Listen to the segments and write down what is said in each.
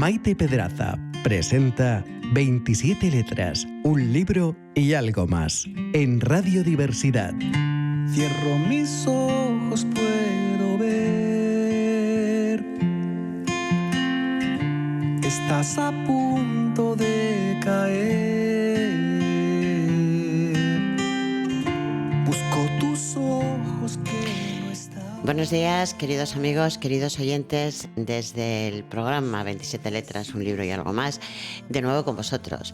Maite Pedraza presenta 27 letras, un libro y algo más en Radio Diversidad. Cierro mis ojos, puedo ver. Estás a punto de caer. Busco tus ojos que no están. Buenos días, queridos amigos, queridos oyentes, desde el programa 27 letras, un libro y algo más, de nuevo con vosotros.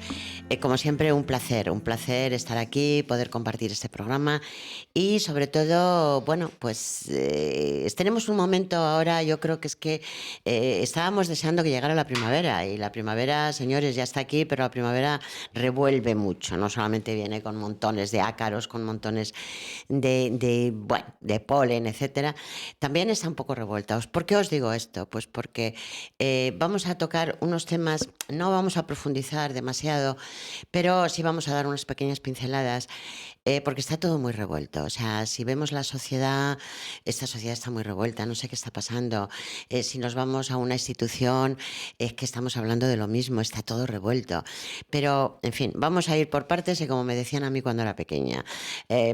Como siempre, un placer estar aquí, poder compartir este programa y sobre todo, bueno, pues tenemos un momento ahora, yo creo que es que estábamos deseando que llegara la primavera y la primavera, señores, ya está aquí, pero la primavera revuelve mucho, no solamente viene con montones de ácaros, con montones de polen, etcétera. También está un poco revuelta. ¿Por qué os digo esto? Pues porque vamos a tocar unos temas, no vamos a profundizar demasiado, pero sí vamos a dar unas pequeñas pinceladas, porque está todo muy revuelto. O sea, si vemos la sociedad, esta sociedad está muy revuelta, no sé qué está pasando. Si nos vamos a una institución, es que estamos hablando de lo mismo, está todo revuelto. Pero, en fin, vamos a ir por partes y como me decían a mí cuando era pequeña,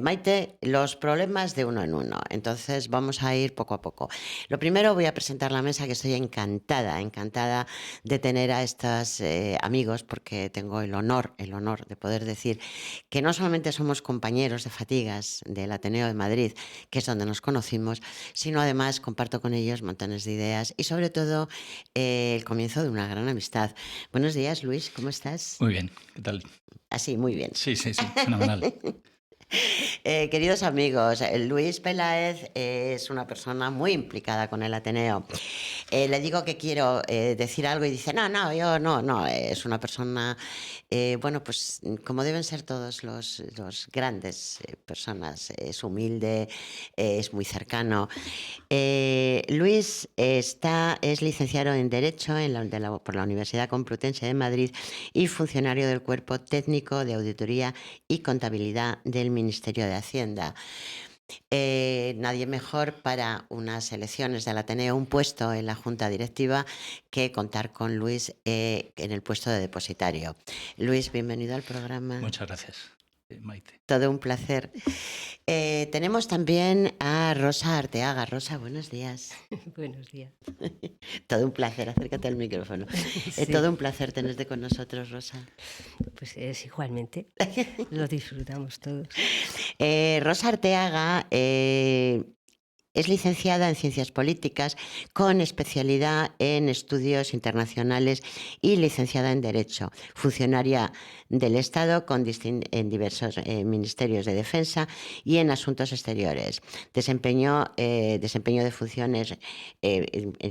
Maite, los problemas de uno en uno. Entonces vamos a ir poco a poco. Lo primero voy a presentar la mesa, que estoy encantada de tener a estos amigos, porque tengo el honor de poder decir que no solamente somos compañeros de fatigas del Ateneo de Madrid, que es donde nos conocimos, sino además comparto con ellos montones de ideas y sobre todo el comienzo de una gran amistad. Buenos días, Luis, ¿cómo estás? Muy bien, ¿qué tal? Así, muy bien. Sí, fenomenal. Queridos amigos, Luis Peláez es una persona muy implicada con el Ateneo. Le digo que quiero decir algo y dice, yo no, es una persona, bueno, pues como deben ser todos los grandes personas, es humilde, es muy cercano. Luis es licenciado en Derecho por la Universidad Complutense de Madrid y funcionario del Cuerpo Técnico de Auditoría y Contabilidad del Ministerio de Hacienda. Nadie mejor para unas elecciones del Ateneo, un puesto en la Junta Directiva, que contar con Luis en el puesto de depositario. Luis, bienvenido al programa. Muchas gracias, Maite. Todo un placer. Tenemos también a Rosa Arteaga. Rosa, buenos días. Buenos días. Todo un placer, acércate al micrófono. Sí. Todo un placer tenerte con nosotros, Rosa. Pues es igualmente, lo disfrutamos todos. Rosa Arteaga es licenciada en Ciencias Políticas con especialidad en Estudios Internacionales y licenciada en Derecho, funcionaria del Estado en diversos ministerios de defensa y en asuntos exteriores. Desempeño de funciones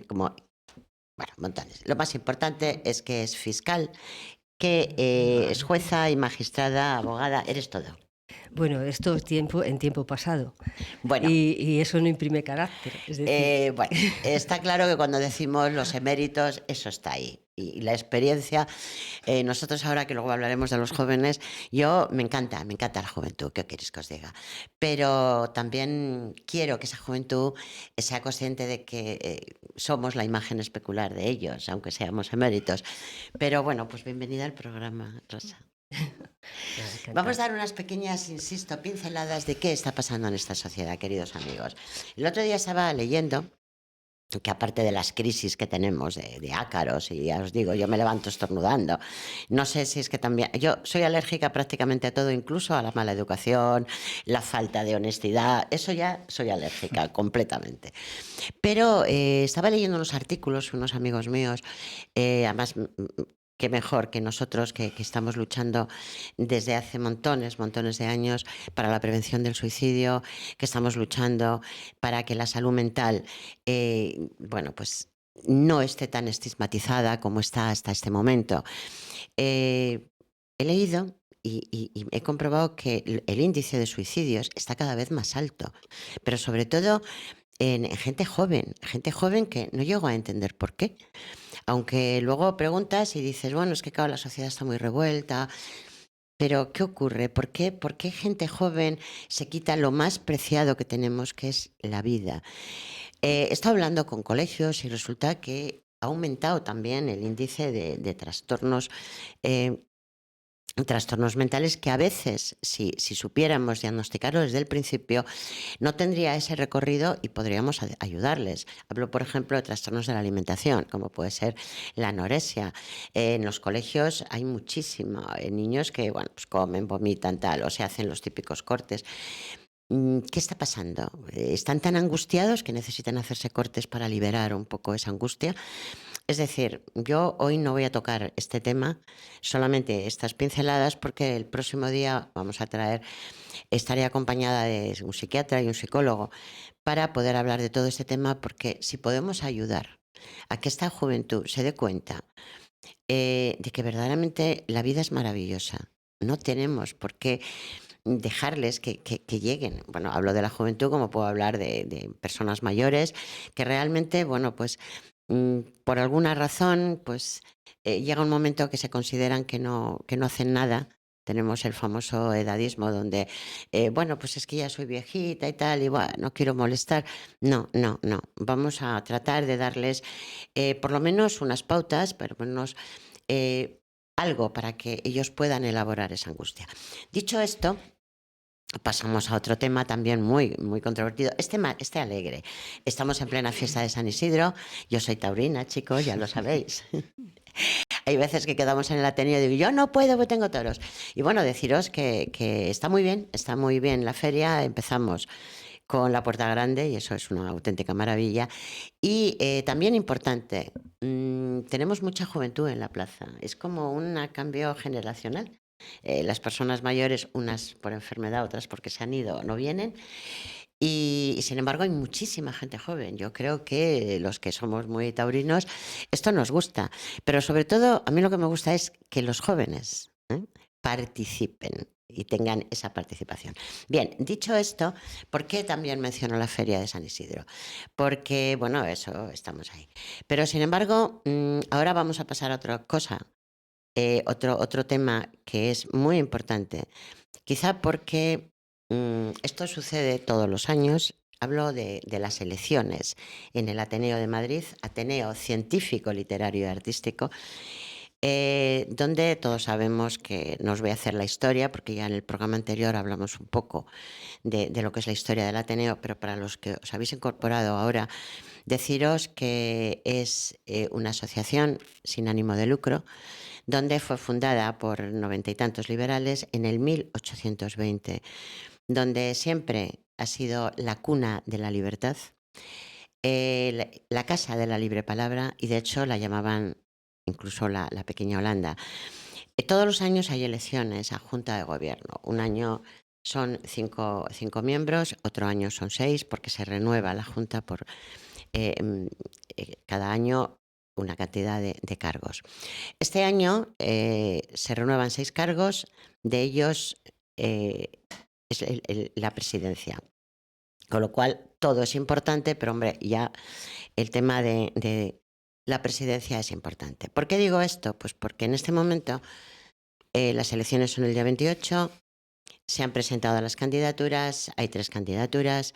como, bueno, montones. Lo más importante es que es fiscal, que es jueza y magistrada, abogada, eres todo. Bueno, esto es en tiempo pasado. Bueno. Y eso no imprime carácter. Es decir... Bueno, está claro que cuando decimos los eméritos, eso está ahí. Y la experiencia, nosotros ahora que luego hablaremos de los jóvenes, me encanta la juventud, ¿qué queréis que os diga? Pero también quiero que esa juventud sea consciente de que somos la imagen especular de ellos, aunque seamos eméritos. Pero bueno, pues bienvenida al programa, Rosa. Vamos a dar unas pequeñas, insisto, pinceladas de qué está pasando en esta sociedad, queridos amigos. El otro día estaba leyendo que aparte de las crisis que tenemos de ácaros, y ya os digo, yo me levanto estornudando, no sé si es que también, yo soy alérgica prácticamente a todo, incluso a la mala educación, la falta de honestidad, eso ya soy alérgica completamente. Pero estaba leyendo unos artículos, unos amigos míos, además... Qué mejor que nosotros que estamos luchando desde hace montones de años para la prevención del suicidio, que estamos luchando para que la salud mental, bueno, pues no esté tan estigmatizada como está hasta este momento. He leído y he comprobado que el índice de suicidios está cada vez más alto, pero sobre todo en gente joven que no llego a entender por qué. Aunque luego preguntas y dices, bueno, es que claro, la sociedad está muy revuelta, pero ¿qué ocurre? ¿Por qué gente joven se quita lo más preciado que tenemos, que es la vida? He estado hablando con colegios y resulta que ha aumentado también el índice de trastornos, trastornos mentales que a veces, si supiéramos diagnosticarlo desde el principio, no tendría ese recorrido y podríamos ayudarles. Hablo, por ejemplo, de trastornos de la alimentación, como puede ser la anorexia. En los colegios hay muchísimos niños que, bueno, pues comen, vomitan, tal, o se hacen los típicos cortes. ¿Qué está pasando? ¿Están tan angustiados que necesitan hacerse cortes para liberar un poco esa angustia? Es decir, yo hoy no voy a tocar este tema, solamente estas pinceladas, porque el próximo día estaré acompañada de un psiquiatra y un psicólogo para poder hablar de todo este tema, porque si podemos ayudar a que esta juventud se dé cuenta de que verdaderamente la vida es maravillosa, no tenemos por qué dejarles que lleguen. Bueno, hablo de la juventud como puedo hablar de personas mayores que realmente, bueno, pues por alguna razón, pues llega un momento que se consideran que no hacen nada. Tenemos el famoso edadismo donde, bueno, pues es que ya soy viejita y tal, y bueno, no quiero molestar. No, no, no. Vamos a tratar de darles por lo menos unas pautas, por lo menos algo para que ellos puedan elaborar esa angustia. Dicho esto, pasamos a otro tema también muy, muy controvertido. Este alegre. Estamos en plena fiesta de San Isidro. Yo soy taurina, chicos, ya lo sabéis. Hay veces que quedamos en el Ateneo y digo, yo no puedo porque tengo toros. Y bueno, deciros que está muy bien la feria. Empezamos con la Puerta Grande y eso es una auténtica maravilla. Y también importante, tenemos mucha juventud en la plaza. Es como un cambio generacional. Las personas mayores, unas por enfermedad, otras porque se han ido, no vienen. Y sin embargo hay muchísima gente joven. Yo creo que los que somos muy taurinos, esto nos gusta. Pero sobre todo, a mí lo que me gusta es que los jóvenes participen y tengan esa participación. Bien, dicho esto, ¿por qué también menciono la Feria de San Isidro? Porque, bueno, eso, estamos ahí. Pero sin embargo, ahora vamos a pasar a otra cosa. Otro tema que es muy importante, quizá porque esto sucede todos los años. Hablo de las elecciones en el Ateneo de Madrid, Ateneo Científico, Literario y Artístico, donde todos sabemos que no os voy a hacer la historia, porque ya en el programa anterior hablamos un poco de lo que es la historia del Ateneo, pero para los que os habéis incorporado ahora, deciros que es una asociación sin ánimo de lucro, donde fue fundada por 90 y tantos liberales en el 1820, donde siempre ha sido la cuna de la libertad, la casa de la libre palabra, y de hecho la llamaban incluso la pequeña Holanda. Todos los años hay elecciones a Junta de Gobierno. Un año son cinco miembros, otro año son 6, porque se renueva la Junta por cada año una cantidad de cargos. Este año se renuevan 6 cargos, de ellos es la presidencia. Con lo cual todo es importante, pero hombre, ya el tema de la presidencia es importante. ¿Por qué digo esto? Pues porque en este momento las elecciones son el día 28, se han presentado las candidaturas, hay 3 candidaturas.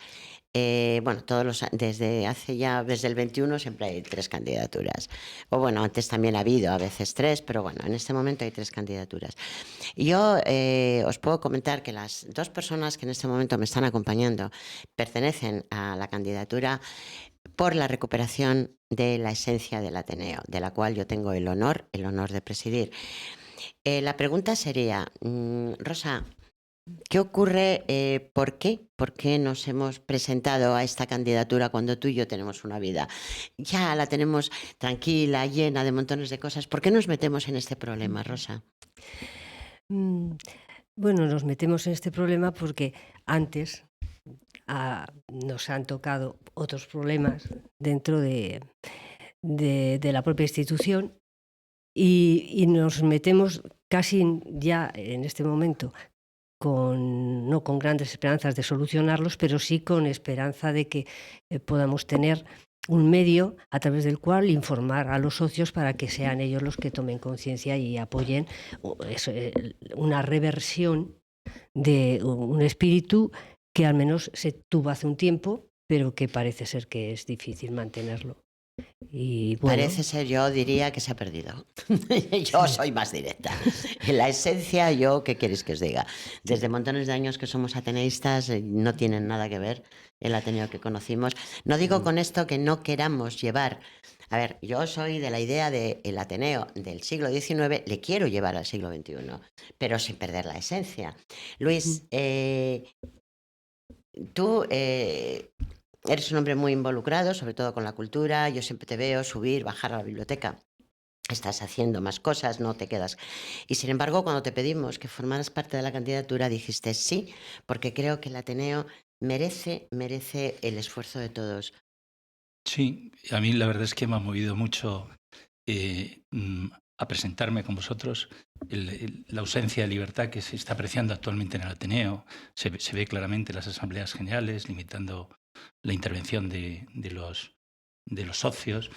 Bueno, desde el 21 siempre hay 3 candidaturas. O bueno, antes también ha habido a veces 3, pero bueno, en este momento hay 3 candidaturas. Yo os puedo comentar que las 2 personas que en este momento me están acompañando pertenecen a la candidatura por la recuperación de la esencia del Ateneo, de la cual yo tengo el honor de presidir. La pregunta sería, Rosa, ¿qué ocurre? ¿Por qué? ¿Por qué nos hemos presentado a esta candidatura cuando tú y yo tenemos una vida? Ya la tenemos tranquila, llena de montones de cosas. ¿Por qué nos metemos en este problema, Rosa? Bueno, nos metemos en este problema porque antes nos han tocado otros problemas dentro de la propia institución y nos metemos casi ya en este momento no con grandes esperanzas de solucionarlos, pero sí con esperanza de que podamos tener un medio a través del cual informar a los socios para que sean ellos los que tomen conciencia y apoyen una reversión de un espíritu que al menos se tuvo hace un tiempo, pero que parece ser que es difícil mantenerlo. Y bueno, Parece ser, yo diría que se ha perdido. Yo soy más directa. En la esencia, yo, ¿qué queréis que os diga? Desde montones de años que somos ateneístas, no tienen nada que ver el Ateneo que conocimos. No digo con esto que no queramos llevar. A ver, yo soy de la idea del Ateneo del siglo XIX, le quiero llevar al siglo XXI, pero sin perder la esencia. Luis, tú eres un hombre muy involucrado, sobre todo con la cultura. Yo siempre te veo subir, bajar a la biblioteca. Estás haciendo más cosas, no te quedas. Y sin embargo, cuando te pedimos que formaras parte de la candidatura, dijiste sí, porque creo que el Ateneo merece el esfuerzo de todos. Sí, a mí la verdad es que me ha movido mucho a presentarme con vosotros. La ausencia de libertad que se está apreciando actualmente en el Ateneo se ve claramente en las asambleas generales, limitando la intervención de los socios,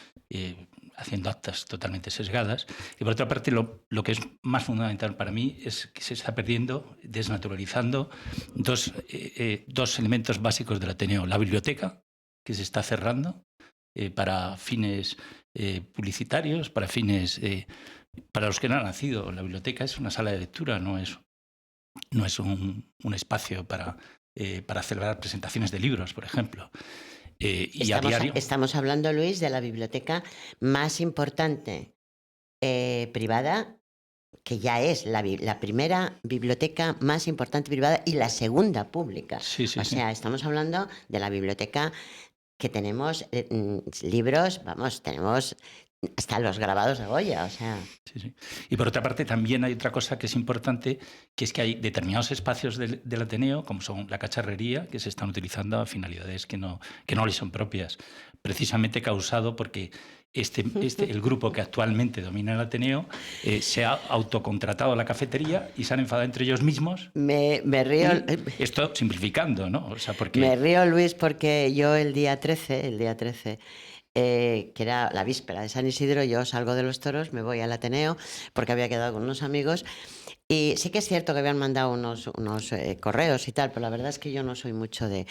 haciendo actas totalmente sesgadas. Y por otra parte, lo que es más fundamental para mí es que se está perdiendo, desnaturalizando dos elementos básicos del Ateneo. La biblioteca, que se está cerrando para fines publicitarios, para fines... para los que no han nacido. La biblioteca es una sala de lectura, no es un espacio para celebrar presentaciones de libros, por ejemplo. Y a diario... Estamos hablando, Luis, de la biblioteca más importante privada, que ya es la primera biblioteca más importante privada y la segunda pública. Sí, o sea, estamos hablando de la biblioteca que tenemos libros, vamos, tenemos hasta los grabados de Goya, o sea... Sí. Y por otra parte también hay otra cosa que es importante, que es que hay determinados espacios del Ateneo, como son la cacharrería, que se están utilizando a finalidades que no les son propias, precisamente causado porque el grupo que actualmente domina el Ateneo se ha autocontratado la cafetería y se han enfadado entre ellos mismos. Me río... Esto simplificando, ¿no? O sea, porque... Me río, Luis, porque yo el día 13... que era la víspera de San Isidro, yo salgo de los toros, me voy al Ateneo porque había quedado con unos amigos y sí que es cierto que habían mandado unos correos y tal, pero la verdad es que yo no soy mucho de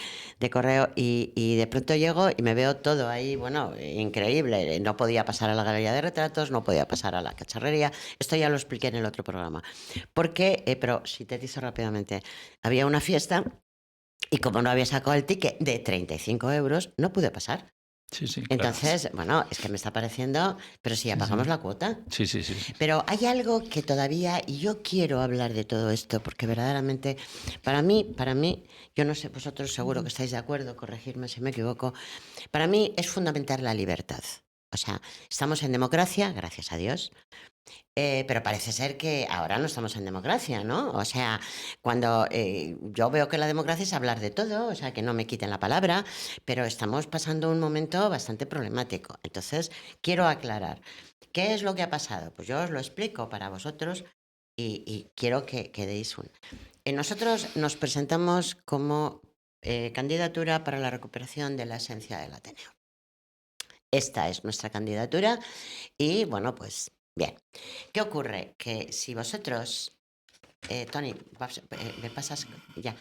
correo y de pronto llego y me veo todo ahí, bueno, increíble. No podía pasar a la galería de retratos, no podía pasar a la cacharrería, esto ya lo expliqué en el otro programa, porque, pero sintetizo rápidamente, había una fiesta y como no había sacado el ticket de 35 euros, no pude pasar. Sí, Entonces, claro. Bueno, es que me está pareciendo, pero si ya pagamos la cuota. Sí. Pero hay algo que todavía, y yo quiero hablar de todo esto, porque verdaderamente, para mí, yo no sé, vosotros seguro que estáis de acuerdo, corregirme si me equivoco, para mí es fundamental la libertad. O sea, estamos en democracia, gracias a Dios, pero parece ser que ahora no estamos en democracia, ¿no? O sea, cuando yo veo que la democracia es hablar de todo, o sea, que no me quiten la palabra, pero estamos pasando un momento bastante problemático. Entonces, quiero aclarar, ¿qué es lo que ha pasado? Pues yo os lo explico para vosotros y quiero que deis un... Nosotros nos presentamos como candidatura para la recuperación de la esencia del Ateneo. Esta es nuestra candidatura y, bueno, pues... Bien, ¿qué ocurre? Que si vosotros, Tony, me pasas ya,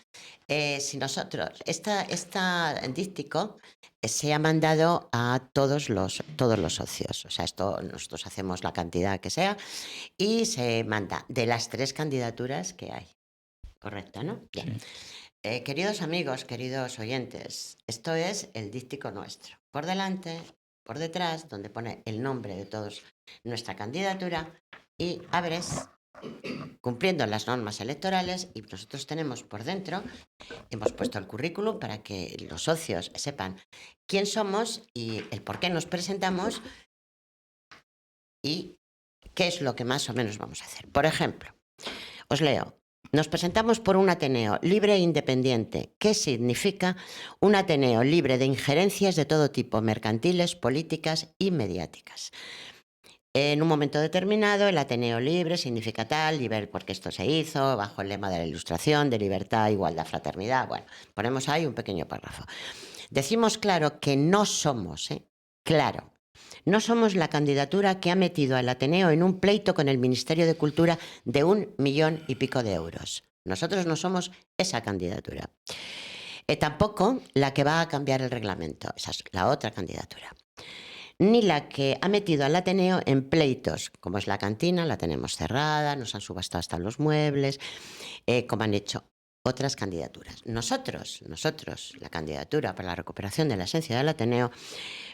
si nosotros, esta díptico se ha mandado a todos los socios, o sea, esto nosotros hacemos la cantidad que sea y se manda de las 3 candidaturas que hay, correcto, ¿no? Bien. Sí. Queridos amigos, queridos oyentes, esto es el díptico nuestro. Por delante, por detrás, donde pone el nombre de todos nuestra candidatura y abres cumpliendo las normas electorales y nosotros tenemos por dentro, hemos puesto el currículum para que los socios sepan quién somos y el por qué nos presentamos y qué es lo que más o menos vamos a hacer. Por ejemplo, os leo. Nos presentamos por un Ateneo libre e independiente. ¿Qué significa un Ateneo libre de injerencias de todo tipo, mercantiles, políticas y mediáticas? En un momento determinado, el Ateneo libre significa tal, porque esto se hizo bajo el lema de la Ilustración, de libertad, igualdad, fraternidad. Bueno, ponemos ahí un pequeño párrafo. Decimos claro que no somos, claro, no somos la candidatura que ha metido al Ateneo en un pleito con el Ministerio de Cultura de 1,5 millones de euros. Nosotros no somos esa candidatura. Tampoco la que va a cambiar el reglamento. Esa es la otra candidatura. ni la que ha metido al Ateneo en pleitos, como es la cantina, la tenemos cerrada, nos han subastado hasta los muebles, como han hecho otras candidaturas. Nosotros, la candidatura para la recuperación de la esencia del Ateneo,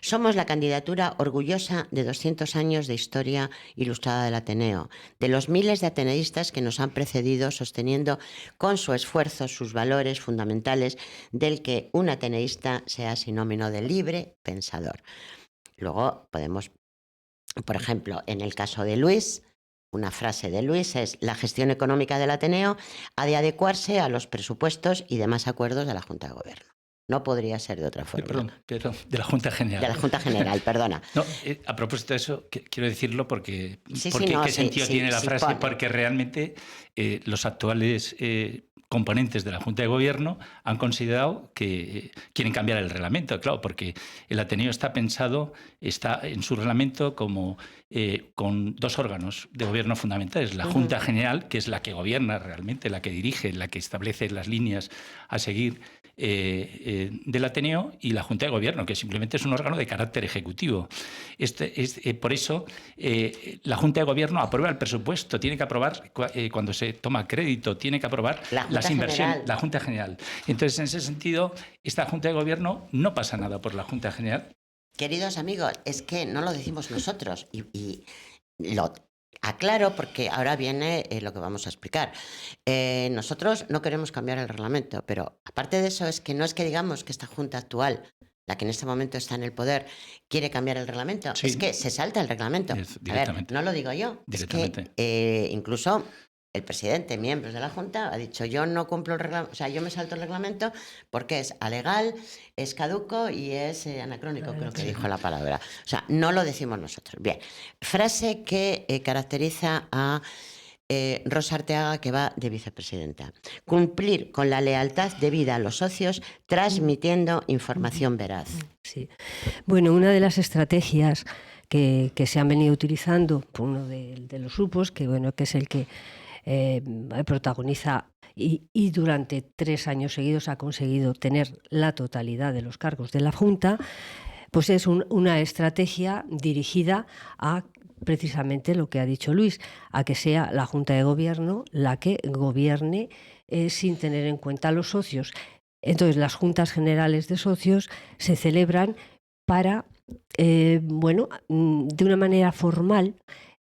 somos la candidatura orgullosa de 200 años de historia ilustrada del Ateneo, de los miles de ateneístas que nos han precedido sosteniendo con su esfuerzo sus valores fundamentales, del que un ateneísta sea sinónimo de libre pensador. Luego podemos, por ejemplo, en el caso de Luis, una frase de Luis es: la gestión económica del Ateneo ha de adecuarse a los presupuestos y demás acuerdos de la Junta de Gobierno. No podría ser de otra forma. Perdón, de la Junta General. De la Junta General, perdona. No, a propósito de eso, quiero decirlo porque, Sí, ¿qué sentido tiene la frase? pone. Porque realmente los actuales componentes de la Junta de Gobierno han considerado que quieren cambiar el reglamento, claro, porque el Ateneo está en su reglamento como con dos órganos de gobierno fundamentales: la Junta General, que es la que gobierna realmente, la que dirige, la que establece las líneas a seguir del Ateneo, y la Junta de Gobierno, que simplemente es un órgano de carácter ejecutivo. Por eso la Junta de Gobierno aprueba el presupuesto, tiene que aprobar cuando se toma crédito, tiene que aprobar las inversiones, la Junta General. Entonces, en ese sentido, esta Junta de Gobierno no pasa nada por la Junta General. Queridos amigos, es que no lo decimos nosotros y lo aclaro porque ahora viene lo que vamos a explicar. Nosotros no queremos cambiar el reglamento, pero aparte de eso, es que digamos que esta Junta actual, la que en este momento está en el poder, quiere cambiar el reglamento. Sí. Es que se salta el reglamento. A ver, no lo digo yo. Directamente. Es que incluso el presidente, miembros de la Junta, ha dicho: yo no cumplo el reglamento, o sea, yo me salto el reglamento porque es alegal, es caduco y es anacrónico, creo que dijo la palabra. O sea, no lo decimos nosotros. Bien, frase que caracteriza a Rosa Arteaga, que va de vicepresidenta: cumplir con la lealtad debida a los socios, transmitiendo información veraz. Sí. Bueno, una de las estrategias que se han venido utilizando por uno de los grupos, que es el que protagoniza y durante 3 años seguidos ha conseguido tener la totalidad de los cargos de la Junta, pues es una estrategia dirigida a precisamente lo que ha dicho Luis, a que sea la Junta de Gobierno la que gobierne sin tener en cuenta a los socios. Entonces, las juntas generales de socios se celebran para, de una manera formal,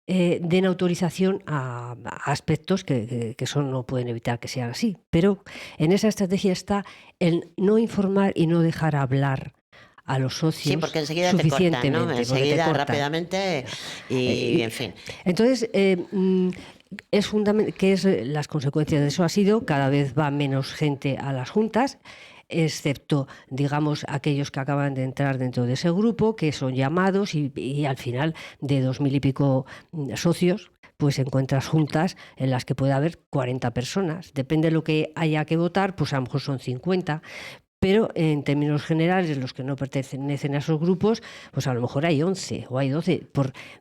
den autorización a aspectos que eso no pueden evitar que sean así. Pero en esa estrategia está el no informar y no dejar hablar a los socios. Sí, porque enseguida te cortan, ¿no? Enseguida, rápidamente, y en fin. Entonces, es fundamental, que es las consecuencias de eso ha sido cada vez va menos gente a las juntas, excepto, digamos, aquellos que acaban de entrar dentro de ese grupo, que son llamados y al final de 2000 y pico socios, pues encuentras juntas en las que puede haber 40 personas. Depende de lo que haya que votar, pues a lo mejor son 50. Pero en términos generales, los que no pertenecen a esos grupos, pues a lo mejor hay 11 o hay 12.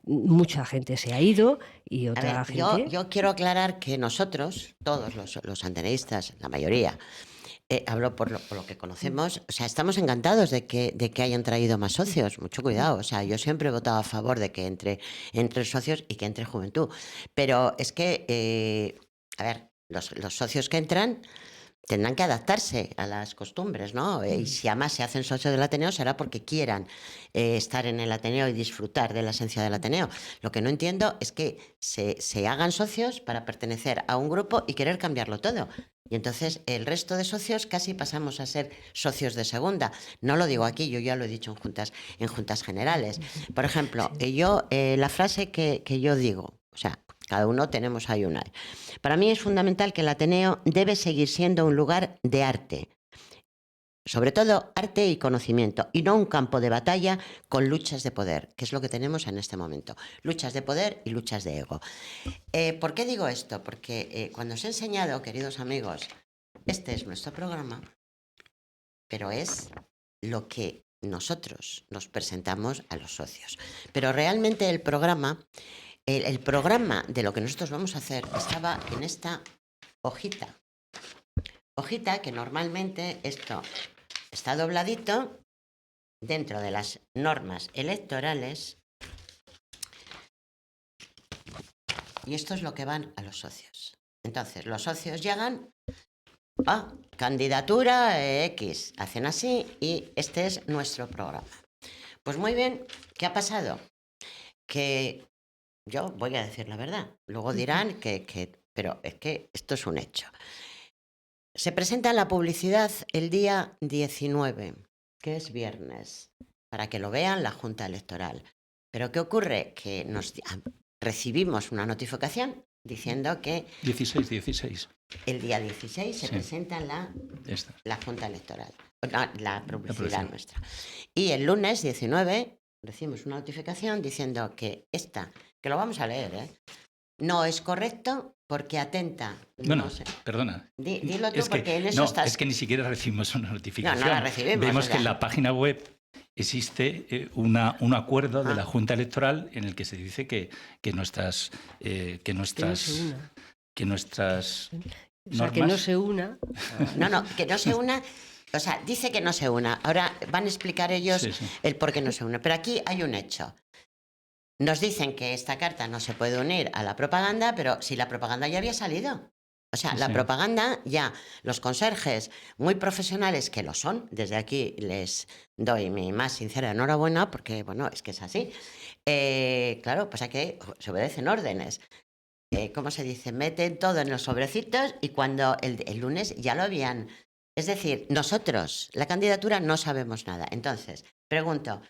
Mucha gente se ha ido y otra gente... Yo quiero aclarar que nosotros, todos los ateneístas, la mayoría, hablo por lo que conocemos, o sea, estamos encantados de que hayan traído más socios. Mucho cuidado, o sea, yo siempre he votado a favor de que entre socios y que entre juventud. Pero es que, los socios que entran tendrán que adaptarse a las costumbres, ¿no? Y si además se hacen socios del Ateneo será porque quieran estar en el Ateneo y disfrutar de la esencia del Ateneo. Lo que no entiendo es que se hagan socios para pertenecer a un grupo y querer cambiarlo todo. Y entonces el resto de socios casi pasamos a ser socios de segunda. No lo digo aquí, yo ya lo he dicho en juntas generales. Por ejemplo, la frase que yo digo, o sea, cada uno tenemos ahí una. Para mí es fundamental que el Ateneo debe seguir siendo un lugar de arte, sobre todo arte y conocimiento, y no un campo de batalla con luchas de poder, que es lo que tenemos en este momento. Luchas de poder y luchas de ego. ¿Por qué digo esto? Porque cuando os he enseñado, queridos amigos, este es nuestro programa, pero es lo que nosotros nos presentamos a los socios. Pero realmente el programa de lo que nosotros vamos a hacer estaba en esta hojita. Hojita que normalmente esto está dobladito dentro de las normas electorales, y esto es lo que van a los socios. Entonces, los socios llegan a candidatura X, hacen así y este es nuestro programa. Pues muy bien, ¿qué ha pasado? Que yo voy a decir la verdad, luego dirán pero es que esto es un hecho. Se presenta la publicidad el día 19, que es viernes, para que lo vean la Junta Electoral. Pero ¿qué ocurre? Que recibimos una notificación diciendo que 16. el día 16 se presenta la Junta Electoral, la publicidad nuestra. Y el lunes 19 recibimos una notificación diciendo que que lo vamos a leer, no es correcto porque atenta. No sé. Perdona. Dilo tú, porque en eso estás. Es que ni siquiera recibimos una notificación. No la recibimos. Vemos que en la página web existe un acuerdo de la Junta Electoral en el que se dice que nuestras o sea, que no se una. Que no se una. O sea, dice que no se una. Ahora van a explicar ellos el por qué no se une. Pero aquí hay un hecho. Nos dicen que esta carta no se puede unir a la propaganda, pero si la propaganda ya había salido. O sea, la propaganda ya, los conserjes muy profesionales que lo son, desde aquí les doy mi más sincera enhorabuena porque, bueno, es que es así. Claro, pues aquí se obedecen órdenes. ¿Cómo se dice? Meten todo en los sobrecitos y cuando el lunes ya lo habían. Es decir, nosotros, la candidatura, no sabemos nada. Entonces, pregunto,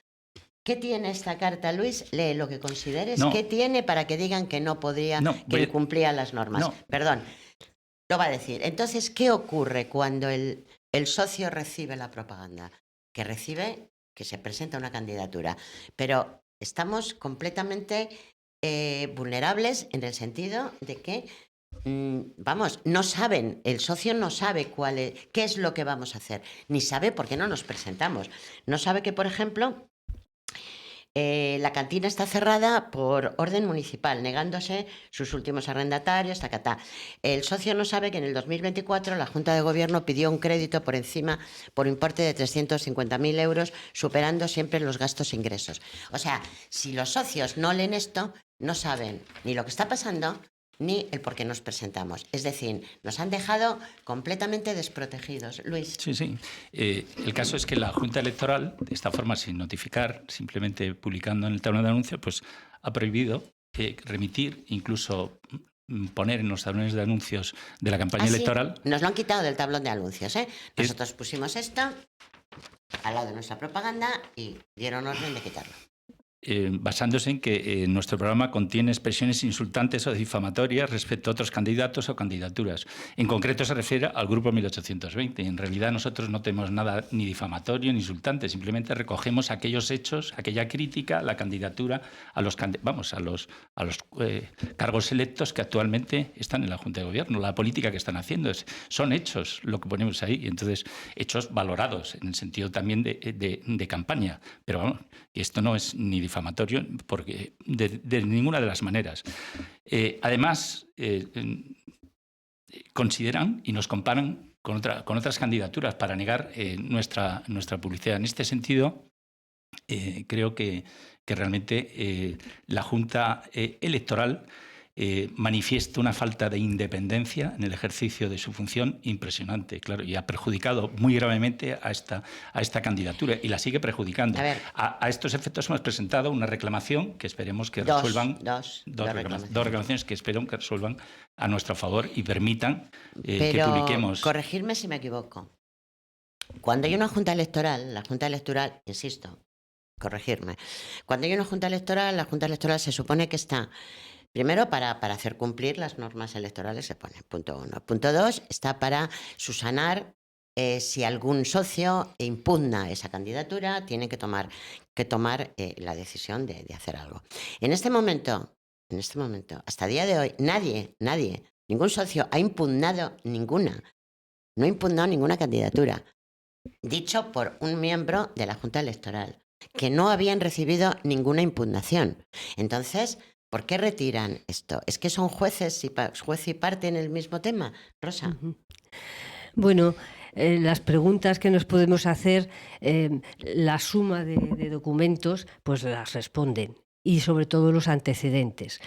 ¿qué tiene esta carta, Luis? Lee lo que consideres. No. ¿Qué tiene para que digan que no podría, que incumplía las normas? No. Perdón, lo va a decir. Entonces, ¿qué ocurre cuando el socio recibe la propaganda? Que se presenta una candidatura. Pero estamos completamente vulnerables en el sentido de que, no saben, el socio no sabe qué es lo que vamos a hacer, ni sabe por qué no nos presentamos. No sabe que, por ejemplo, la cantina está cerrada por orden municipal, negándose sus últimos arrendatarios, tacatá. El socio no sabe que en el 2024 la Junta de Gobierno pidió un crédito por importe de 350.000 euros, superando siempre los gastos e ingresos. O sea, si los socios no leen esto, no saben ni lo que está pasando, ni el por qué nos presentamos. Es decir, nos han dejado completamente desprotegidos. Luis. Sí. El caso es que la Junta Electoral, de esta forma, sin notificar, simplemente publicando en el tablón de anuncios, pues ha prohibido remitir, incluso poner en los tablones de anuncios de la campaña electoral. Sí. Nos lo han quitado del tablón de anuncios. Nosotros pusimos esto al lado de nuestra propaganda y dieron orden de quitarlo. Basándose en que nuestro programa contiene expresiones insultantes o difamatorias respecto a otros candidatos o candidaturas. En concreto se refiere al Grupo 1820. En realidad nosotros no tenemos nada ni difamatorio ni insultante, simplemente recogemos aquellos hechos, aquella crítica a la candidatura, a los cargos electos que actualmente están en la Junta de Gobierno, la política que están haciendo. Son hechos lo que ponemos ahí, y entonces hechos valorados en el sentido también de campaña. Pero vamos, esto no es ni difamatorio porque de ninguna de las maneras. Además, consideran y nos comparan con otras candidaturas para negar nuestra publicidad. En este sentido, creo que realmente la Junta Electoral manifiesta una falta de independencia en el ejercicio de su función impresionante, claro, y ha perjudicado muy gravemente a esta candidatura y la sigue perjudicando. A estos efectos hemos presentado una reclamación que esperemos que resuelvan. Dos reclamaciones que espero que resuelvan a nuestro favor y permitan que publiquemos. Corregirme si me equivoco. Cuando hay una Junta Electoral, la Junta Electoral, insisto, corregirme. Cuando hay una Junta Electoral, la Junta Electoral se supone que está. Primero, para hacer cumplir las normas electorales se pone, punto 1. Punto 2, está para subsanar si algún socio impugna esa candidatura, tiene que tomar la decisión de hacer algo. En este momento, hasta el día de hoy, nadie, ningún socio ha impugnado ninguna. No ha impugnado ninguna candidatura. Dicho por un miembro de la Junta Electoral, que no habían recibido ninguna impugnación. Entonces, ¿por qué retiran esto? ¿Es que son juez y parte en el mismo tema, Rosa? Bueno, las preguntas que nos podemos hacer, la suma de documentos, pues las responden. Y sobre todo los antecedentes.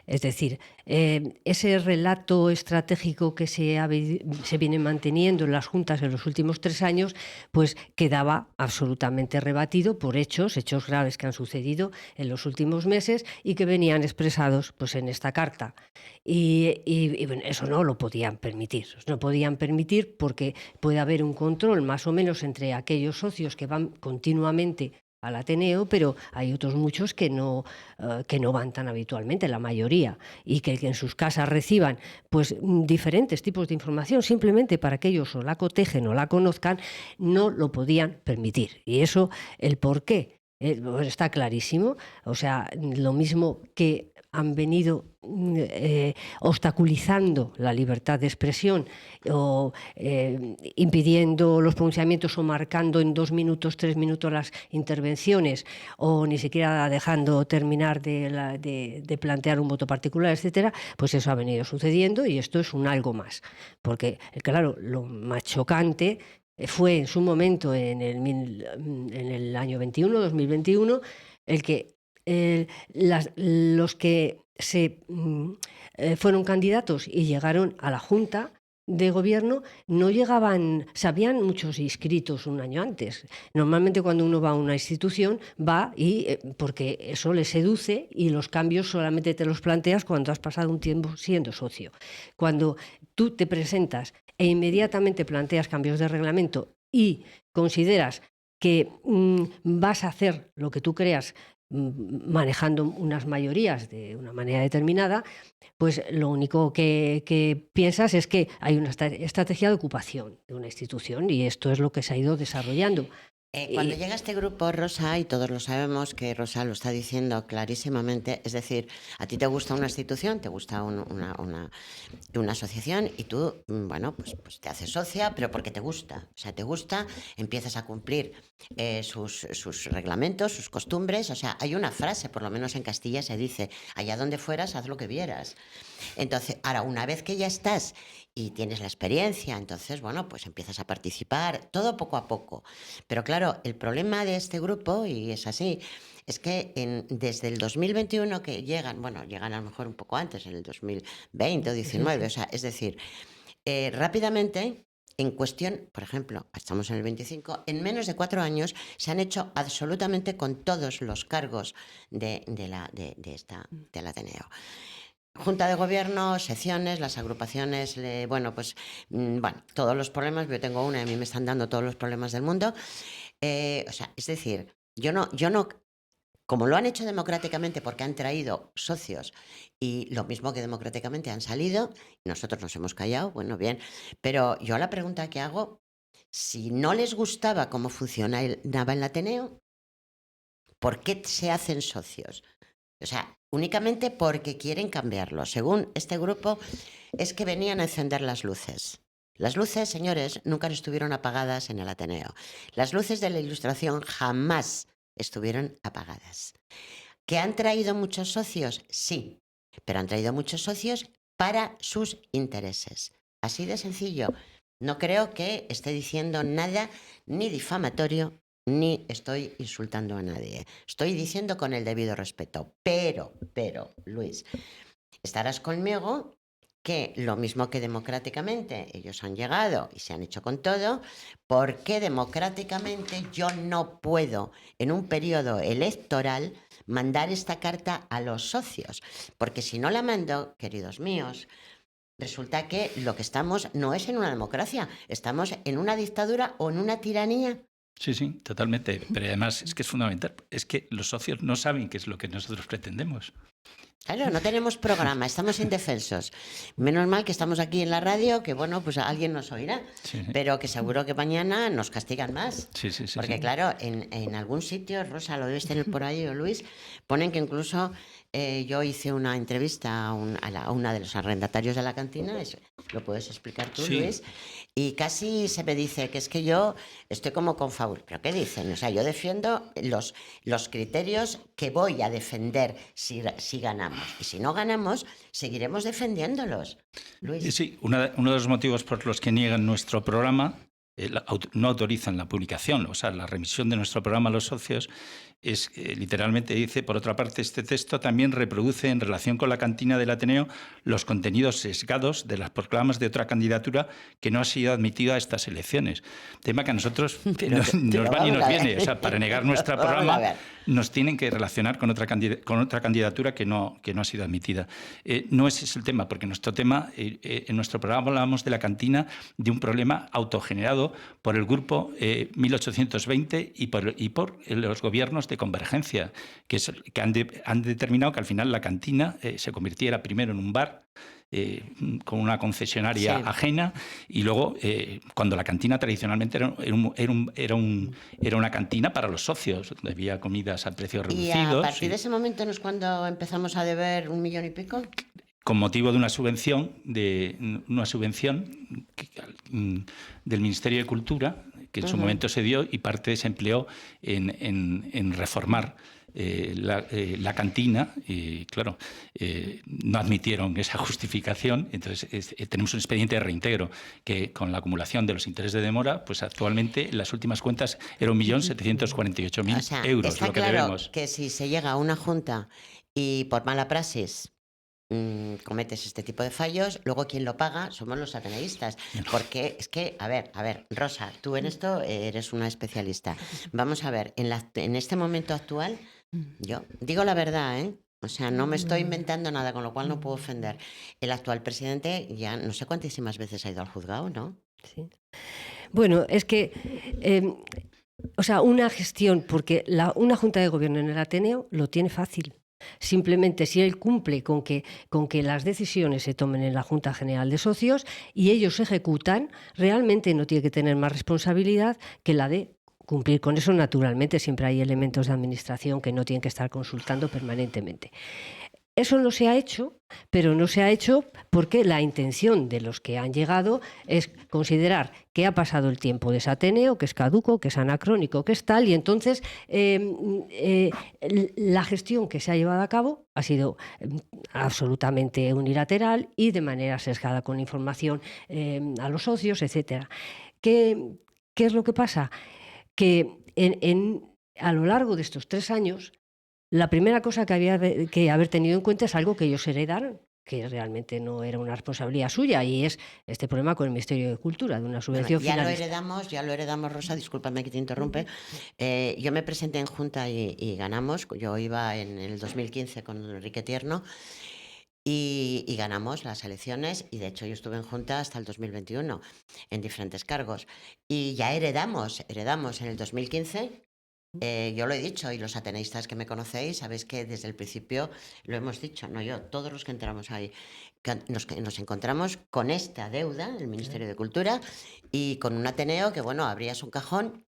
Es decir, ese relato estratégico que se viene manteniendo en las juntas en los últimos 3 años, pues quedaba absolutamente rebatido por hechos graves que han sucedido en los últimos meses y que venían expresados pues, en esta carta. Y bueno, eso no lo podían permitir. No podían permitir porque puede haber un control más o menos entre aquellos socios que van continuamente al Ateneo, pero hay otros muchos que no van tan habitualmente, la mayoría, y que en sus casas reciban pues diferentes tipos de información simplemente para que ellos o la cotejen o la conozcan, no lo podían permitir. Y eso, el por qué, pues está clarísimo. O sea, lo mismo que han venido obstaculizando la libertad de expresión o impidiendo los pronunciamientos o marcando en 2 minutos, 3 minutos las intervenciones o ni siquiera dejando terminar de plantear un voto particular, etcétera, pues eso ha venido sucediendo y esto es un algo más. Porque, claro, lo más chocante fue en su momento, en el año 2021, el que los que fueron candidatos y llegaron a la Junta de Gobierno no llegaban, se habían muchos inscritos un año antes. Normalmente cuando uno va a una institución va porque eso le seduce y los cambios solamente te los planteas cuando has pasado un tiempo siendo socio. Cuando tú te presentas e inmediatamente planteas cambios de reglamento y consideras que vas a hacer lo que tú creas manejando unas mayorías de una manera determinada, pues lo único que piensas es que hay una estrategia de ocupación de una institución y esto es lo que se ha ido desarrollando. Cuando llega este grupo, Rosa, y todos lo sabemos que Rosa lo está diciendo clarísimamente, es decir, a ti te gusta una institución, te gusta una asociación y tú, bueno, pues te haces socia, pero porque te gusta. O sea, te gusta, empiezas a cumplir sus reglamentos, sus costumbres. O sea, hay una frase, por lo menos en Castilla se dice, allá donde fueras, haz lo que vieras. Entonces, ahora, una vez que ya estás y tienes la experiencia, entonces, bueno, pues empiezas a participar, todo poco a poco. Pero claro, el problema de este grupo, y es así, es que desde el 2021 que llegan a lo mejor un poco antes, en el 2020 o 19, o sea, es decir, rápidamente, en cuestión, por ejemplo, estamos en el 25, en menos de 4 años se han hecho absolutamente con todos los cargos del Ateneo. Junta de Gobierno, secciones, las agrupaciones, todos los problemas. Yo tengo una y a mí me están dando todos los problemas del mundo. O sea, es decir, yo no, como lo han hecho democráticamente porque han traído socios y lo mismo que democráticamente han salido, nosotros nos hemos callado, bueno, bien, pero yo la pregunta que hago, si no les gustaba cómo funcionaba el Ateneo, ¿por qué se hacen socios? O sea, únicamente porque quieren cambiarlo. Según este grupo, es que venían a encender las luces. Las luces, señores, nunca estuvieron apagadas en el Ateneo. Las luces de la Ilustración jamás estuvieron apagadas. ¿Que han traído muchos socios? Sí, pero han traído muchos socios para sus intereses. Así de sencillo. No creo que esté diciendo nada ni difamatorio, ni estoy insultando a nadie. Estoy diciendo con el debido respeto. Pero, Luis, estarás conmigo que lo mismo que democráticamente ellos han llegado y se han hecho con todo, ¿por qué democráticamente yo no puedo en un periodo electoral mandar esta carta a los socios? Porque si no la mando, queridos míos, resulta que lo que estamos no es en una democracia, estamos en una dictadura o en una tiranía. Sí, totalmente. Pero además es que es fundamental. Es que los socios no saben qué es lo que nosotros pretendemos. Claro, no tenemos programa, estamos indefensos. Menos mal que estamos aquí en la radio, que bueno, pues alguien nos oirá, pero que seguro que mañana nos castigan más. Sí. Porque claro, en algún sitio, Rosa, lo debes tener por ahí, o Luis, ponen que incluso yo hice una entrevista a una de los arrendatarios de la cantina, eso lo puedes explicar tú, Luis, y casi se me dice que es que yo estoy como confabul. ¿Pero qué dicen? O sea, yo defiendo los criterios que voy a defender si ganamos. Y si no ganamos, seguiremos defendiéndolos. Luis. Sí, uno de los motivos por los que niegan nuestro programa no autorizan la publicación, o sea, la remisión de nuestro programa a los socios, es literalmente dice, por otra parte, este texto también reproduce en relación con la cantina del Ateneo los contenidos sesgados de las proclamas de otra candidatura que no ha sido admitida a estas elecciones. Tema que a nosotros nos va y nos viene. O sea, para negar nuestro programa nos tienen que relacionar con otra candidatura que no ha sido admitida. No ese es el tema, porque nuestro tema, en nuestro programa hablábamos de la cantina, de un problema autogenerado por el grupo 1820 y por los gobiernos de convergencia, que han determinado que al final la cantina se convirtiera primero en un bar con una concesionaria ajena, y luego cuando la cantina tradicionalmente era una cantina para los socios, donde había comidas a precios reducidos. ¿Y a partir de ese momento no es cuando empezamos a deber 1 millón y pico? Con motivo de una subvención del Ministerio de Cultura, que en su momento se dio, y parte se empleó en reformar la cantina, y claro, no admitieron esa justificación. Entonces tenemos un expediente de reintegro que, con la acumulación de los intereses de demora, pues actualmente en las últimas cuentas era 1.748.000 euros está lo que claro debemos. Que si se llega a una junta y por mala praxis cometes este tipo de fallos, luego quien lo paga somos los ateneístas. Porque es que, a ver, Rosa, tú en esto eres una especialista. Vamos a ver, en este momento actual, yo digo la verdad, ¿eh? O sea, no me estoy inventando nada, con lo cual no puedo ofender. El actual presidente ya no sé cuántísimas veces ha ido al juzgado, ¿no? Sí. Bueno, es que... o sea, una gestión, porque una Junta de Gobierno en el Ateneo lo tiene fácil. Simplemente si él cumple con que las decisiones se tomen en la Junta General de Socios y ellos ejecutan, realmente no tiene que tener más responsabilidad que la de cumplir con eso. Naturalmente siempre hay elementos de administración que no tienen que estar consultando permanentemente. Eso no se ha hecho, pero no se ha hecho porque la intención de los que han llegado es considerar que ha pasado el tiempo de ese Ateneo, que es caduco, que es anacrónico, que es tal, y entonces la gestión que se ha llevado a cabo ha sido absolutamente unilateral y de manera sesgada, con información a los socios, etcétera. ¿Qué es lo que pasa? Que a lo largo de estos 3 años, la primera cosa que había que haber tenido en cuenta es algo que ellos heredaron, que realmente no era una responsabilidad suya, y es este problema con el Ministerio de Cultura, de una subvención finalista. Ya lo heredamos, Rosa, discúlpame que te interrumpe. Yo me presenté en Junta y ganamos. Yo iba en el 2015 con Enrique Tierno y ganamos las elecciones, y de hecho yo estuve en Junta hasta el 2021 en diferentes cargos. Y ya heredamos en el 2015. Yo lo he dicho, y los ateneístas que me conocéis sabéis que desde el principio lo hemos dicho, no yo, todos los que entramos ahí, que nos encontramos con esta deuda del Ministerio de Cultura y con un Ateneo que, bueno, abrías un cajón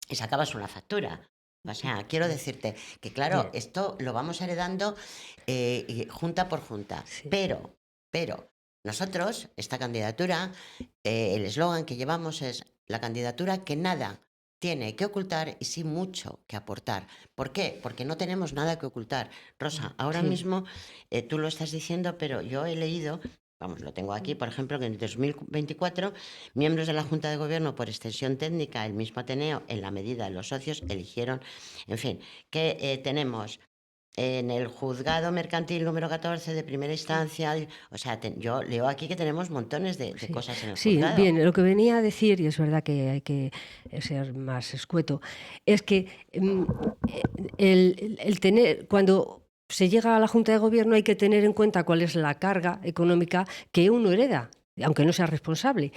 y sacabas una factura. O sea, quiero decirte que, claro, esto lo vamos heredando junta por junta. Sí. Pero nosotros, esta candidatura, el eslogan que llevamos es la candidatura que nada tiene que ocultar y sí mucho que aportar. ¿Por qué? Porque no tenemos nada que ocultar. Rosa, ahora mismo tú lo estás diciendo, pero yo he leído, vamos, lo tengo aquí, por ejemplo, que en 2024 miembros de la Junta de Gobierno por extensión técnica, el mismo Ateneo, en la medida de los socios, eligieron, en fin, que tenemos en el juzgado mercantil número 14 de primera instancia, o sea, yo leo aquí que tenemos montones de cosas en el juzgado. Sí, bien, lo que venía a decir, y es verdad que hay que ser más escueto, es que el tener, cuando se llega a la Junta de Gobierno, hay que tener en cuenta cuál es la carga económica que uno hereda, aunque no sea responsable,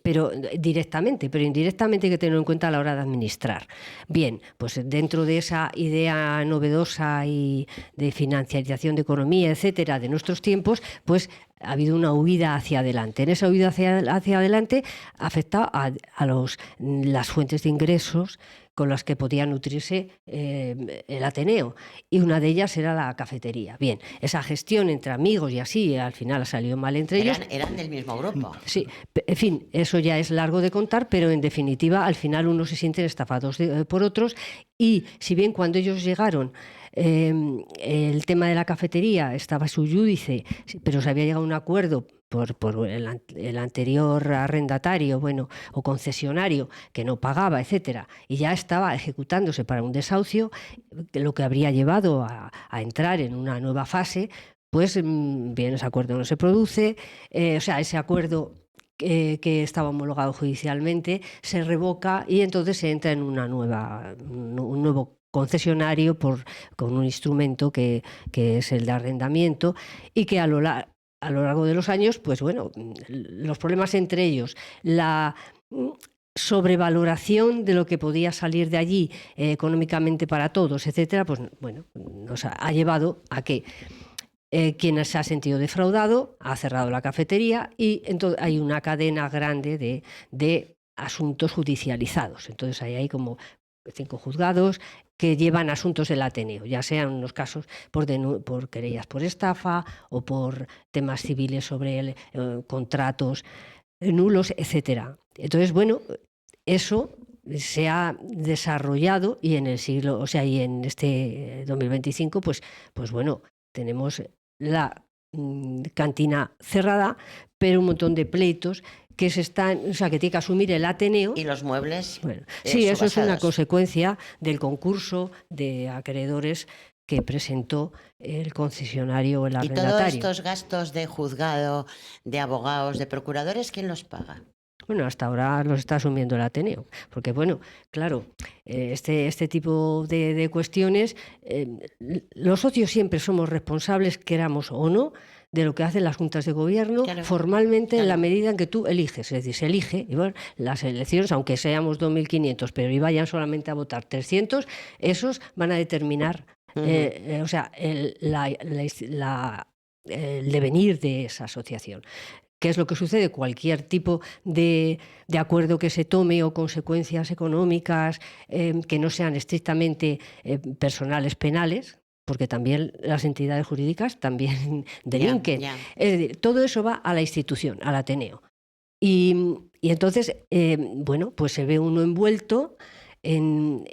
pero directamente, pero indirectamente hay que tenerlo en cuenta a la hora de administrar. Bien, pues dentro de esa idea novedosa y de financiarización de economía, etcétera, de nuestros tiempos, pues ha habido una huida hacia adelante. En esa huida hacia adelante afecta a las fuentes de ingresos con las que podía nutrirse el Ateneo, y una de ellas era la cafetería. Bien, esa gestión entre amigos y así, al final ha salido mal entre ellos. Eran del mismo grupo. Sí, en fin, eso ya es largo de contar, pero en definitiva al final unos se sienten estafados por otros, y si bien cuando ellos llegaron el tema de la cafetería estaba sub iudice, pero se había llegado a un acuerdo por el anterior arrendatario, bueno, o concesionario que no pagaba, etcétera, y ya estaba ejecutándose para un desahucio, lo que habría llevado a entrar en una nueva fase, pues bien, ese acuerdo no se produce, o sea, ese acuerdo que estaba homologado judicialmente se revoca y entonces se entra en un nuevo concesionario con un instrumento que es el de arrendamiento y que a lo largo de los años, pues bueno, los problemas entre ellos, la sobrevaloración de lo que podía salir de allí económicamente para todos, etcétera, pues bueno, nos ha llevado a que quien se ha sentido defraudado ha cerrado la cafetería y entonces hay una cadena grande de asuntos judicializados. Entonces ahí hay como 5 juzgados que llevan asuntos del Ateneo, ya sean unos casos por querellas por estafa o por temas civiles sobre contratos nulos, etcétera. Entonces, bueno, eso se ha desarrollado y en el siglo, o sea, y en este 2025, pues bueno, tenemos la cantina cerrada, pero un montón de pleitos que o sea, que tiene que asumir el Ateneo. Y los muebles. Bueno, sí, eso es una consecuencia del concurso de acreedores que presentó el concesionario o el arrendatario. ¿Y todos estos gastos de juzgado, de abogados, de procuradores, quién los paga? Bueno, hasta ahora los está asumiendo el Ateneo, porque bueno, claro, este tipo de cuestiones, los socios siempre somos responsables, queramos o no, de lo que hacen las juntas de gobierno, claro, formalmente, claro, en la medida en que tú eliges. Es decir, se elige, y bueno, las elecciones, aunque seamos 2.500, pero y vayan solamente a votar 300, esos van a determinar, o sea, el devenir de esa asociación. ¿Qué es lo que sucede? Cualquier tipo de acuerdo que se tome o consecuencias económicas que no sean estrictamente personales penales, porque también las entidades jurídicas también delinquen. Es decir, todo eso va a la institución, al Ateneo. Y entonces, bueno, pues se ve uno envuelto en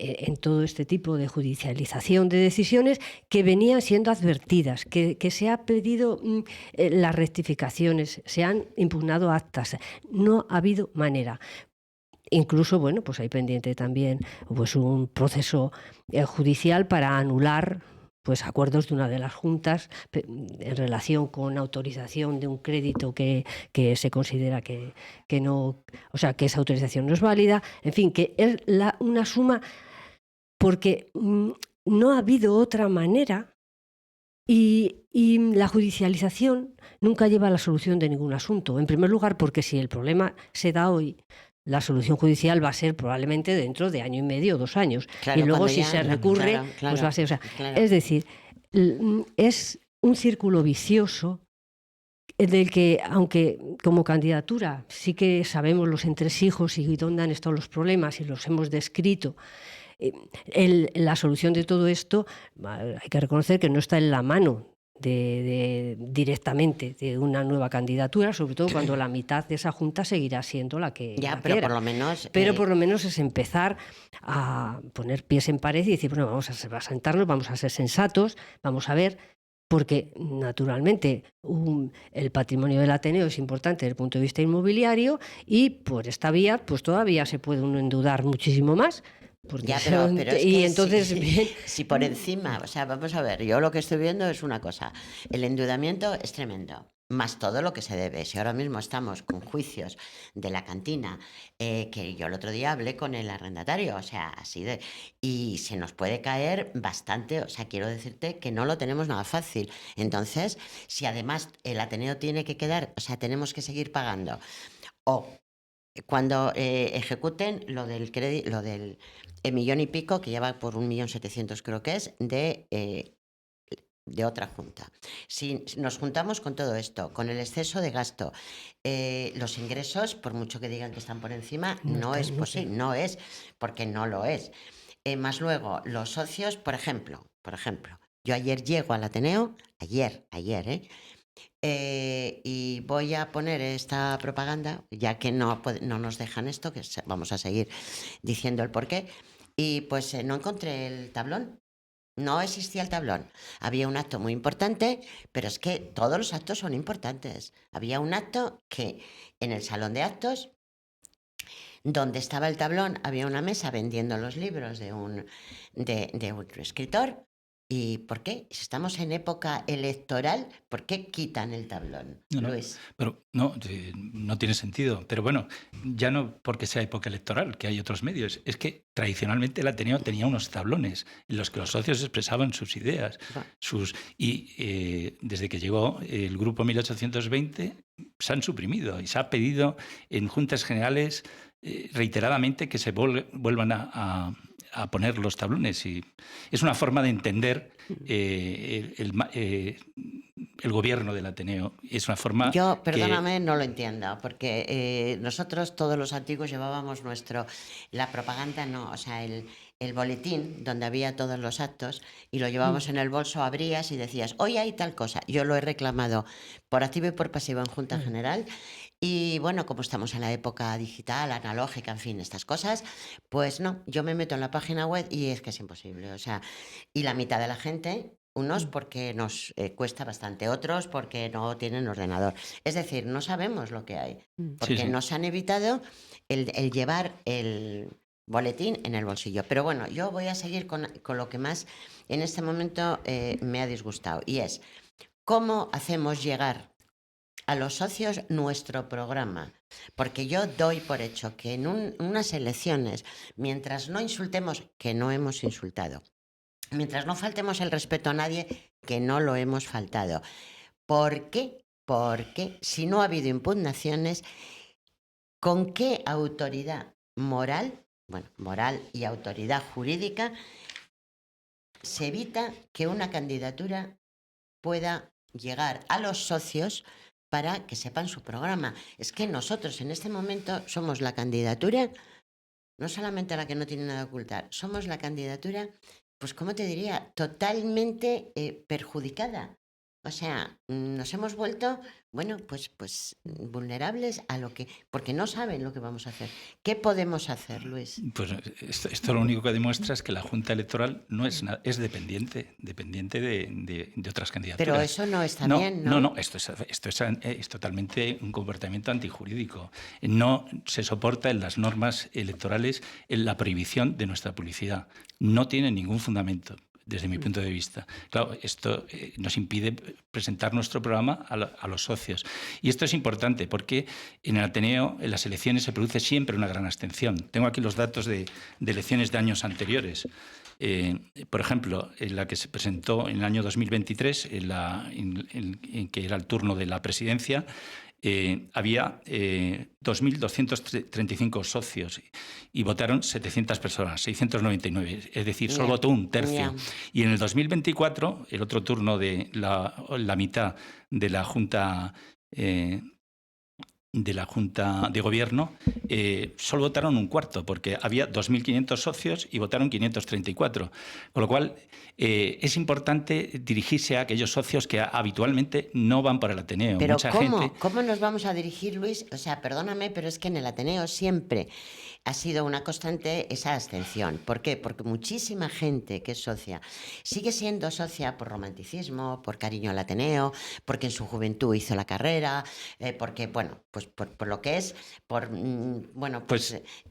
todo este tipo de judicialización de decisiones que venían siendo advertidas, que se ha pedido las rectificaciones, se han impugnado actas, no ha habido manera. Incluso, bueno, pues hay pendiente también pues un proceso judicial para anular pues acuerdos de una de las juntas en relación con autorización de un crédito que se considera que no, o sea, que esa autorización no es válida, en fin, que es una suma porque no ha habido otra manera y la judicialización nunca lleva a la solución de ningún asunto. En primer lugar, porque si el problema se da hoy, la solución judicial va a ser probablemente dentro de 1 año y medio o 2 años. Claro, y luego si se recurre, claro, pues va a ser... O sea, claro. Es decir, es un círculo vicioso del que, aunque como candidatura sí que sabemos los entresijos y dónde han estado los problemas y los hemos descrito, la solución de todo esto hay que reconocer que no está en la mano directamente de una nueva candidatura, sobre todo cuando la mitad de esa junta seguirá siendo la que pero era. Por lo menos por lo menos es empezar a poner pies en pared y decir, bueno, vamos a sentarnos, vamos a ser sensatos, vamos a ver, porque naturalmente el patrimonio del Ateneo es importante desde el punto de vista inmobiliario y por esta vía pues todavía se puede uno endeudar muchísimo más. Ya, pero es y que entonces si por encima, o sea, vamos a ver, yo lo que estoy viendo es una cosa, el endeudamiento es tremendo, más todo lo que se debe. Si ahora mismo estamos con juicios de la cantina, que yo el otro día hablé con el arrendatario, o sea, así de, y se nos puede caer bastante, o sea, quiero decirte que no lo tenemos nada fácil. Entonces, si además el Ateneo tiene que quedar, o sea, tenemos que seguir pagando, o cuando ejecuten lo del crédito, lo del millón y pico, que lleva por 1.700.000 creo que es, de otra junta. Si nos juntamos con todo esto, con el exceso de gasto, los ingresos, por mucho que digan que están por encima, no es posible, no es, porque no lo es. Más luego, los socios, por ejemplo, yo ayer llego al Ateneo, ayer, y voy a poner esta propaganda, ya que no nos dejan esto, que vamos a seguir diciendo el porqué, y pues no encontré el tablón. No existía el tablón. Había un acto muy importante, pero es que todos los actos son importantes. Había un acto que en el salón de actos, donde estaba el tablón, había una mesa vendiendo los libros de un escritor. ¿Y por qué? Si estamos en época electoral, ¿por qué quitan el tablón, No, no, Luis? pero no tiene sentido. Pero bueno, ya no porque sea época electoral, que hay otros medios. Es que tradicionalmente el Ateneo tenía unos tablones en los que los socios expresaban sus ideas. Desde que llegó el grupo 1820 se han suprimido y se ha pedido en juntas generales reiteradamente que se vuelvan a poner los tablones. Y es una forma de entender el gobierno del Ateneo. Es una forma Yo, perdóname, no lo entiendo, porque nosotros todos los antiguos llevábamos la propaganda, no, o sea, el boletín donde había todos los actos y lo llevábamos en el bolso, abrías y decías, hoy hay tal cosa. Yo lo he reclamado por activo y por pasivo en Junta General. Y bueno, como estamos en la época digital, analógica, en fin, estas cosas, pues no, yo me meto en la página web y es que es imposible. O sea, y la mitad de la gente, unos porque nos cuesta bastante, otros porque no tienen ordenador. Es decir, no sabemos lo que hay, porque Sí. nos han evitado el llevar el boletín en el bolsillo. Pero bueno, yo voy a seguir con lo que más en este momento me ha disgustado, y es cómo hacemos llegar a los socios nuestro programa, porque yo doy por hecho que en unas elecciones, mientras no insultemos, que no hemos insultado, mientras no faltemos el respeto a nadie, que no lo hemos faltado. ¿Por qué? Porque si no ha habido impugnaciones, ¿con qué autoridad moral, moral y autoridad jurídica, se evita que una candidatura pueda llegar a los socios para que sepan su programa? Es que nosotros en este momento somos la candidatura, no solamente la que no tiene nada que ocultar, somos la candidatura, pues ¿cómo te diría?, totalmente perjudicada. O sea, nos hemos vuelto, pues vulnerables a porque no saben lo que vamos a hacer. ¿Qué podemos hacer, Luis? Pues esto lo único que demuestra es que la Junta Electoral no es dependiente de otras candidaturas. Pero eso no está bien, ¿no? No, esto es totalmente un comportamiento antijurídico. No se soporta en las normas electorales la prohibición de nuestra publicidad. No tiene ningún fundamento, desde mi punto de vista. Claro, esto nos impide presentar nuestro programa a los socios. Y esto es importante porque en el Ateneo, en las elecciones, se produce siempre una gran abstención. Tengo aquí los datos de elecciones de años anteriores. Por ejemplo, en la que se presentó en el año 2023, en que era el turno de la presidencia, había 2.235 socios y votaron 700 personas, 699, es decir, solo votó un tercio. Y en el 2024, el otro turno de la mitad de la Junta de Gobierno, solo votaron un cuarto, porque había 2.500 socios y votaron 534. Con lo cual, es importante dirigirse a aquellos socios que habitualmente no van por el Ateneo. Pero Mucha ¿cómo? gente... ¿Cómo nos vamos a dirigir, Luis? O sea, perdóname, pero es que en el Ateneo siempre ha sido una constante esa abstención. ¿Por qué? Porque muchísima gente que es socia sigue siendo socia por romanticismo, por cariño al Ateneo, porque en su juventud hizo la carrera, porque, pues por lo que es,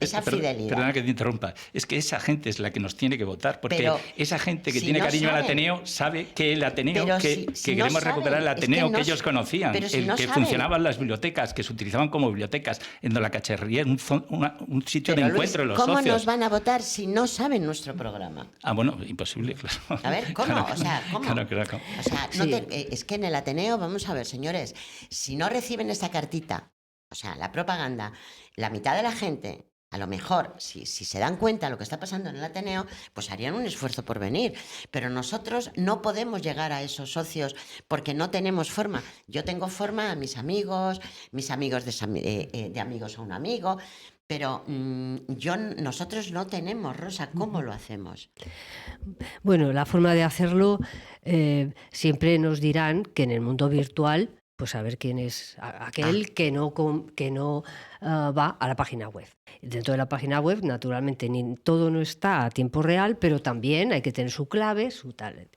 esa fidelidad. Perdona que te interrumpa. Es que esa gente es la que nos tiene que votar, porque pero, esa gente que si tiene no cariño saben, al Ateneo sabe que el Ateneo, que queremos no recuperar el Ateneo que ellos conocían, que saben. funcionaban las bibliotecas, que se utilizaban como bibliotecas, en donde la cacharrería era un sitio de encuentro de los ¿cómo socios. nos van a votar si no saben nuestro programa? Bueno, imposible, claro. A ver, ¿cómo? Claro, o sea, ¿cómo? Claro. O sea, es que en el Ateneo, vamos a ver, señores, si no reciben esta cartita, o sea, la propaganda, la mitad de la gente, a lo mejor, si se dan cuenta de lo que está pasando en el Ateneo, pues harían un esfuerzo por venir. Pero nosotros no podemos llegar a esos socios porque no tenemos forma. Yo tengo forma a mis amigos de amigos a un amigo, pero nosotros no tenemos, Rosa. ¿Cómo lo hacemos? Bueno, la forma de hacerlo, siempre nos dirán que en el mundo virtual pues saber quién es aquel que no va a la página web. Dentro de la página web, naturalmente, todo no está a tiempo real, pero también hay que tener su clave, su tal.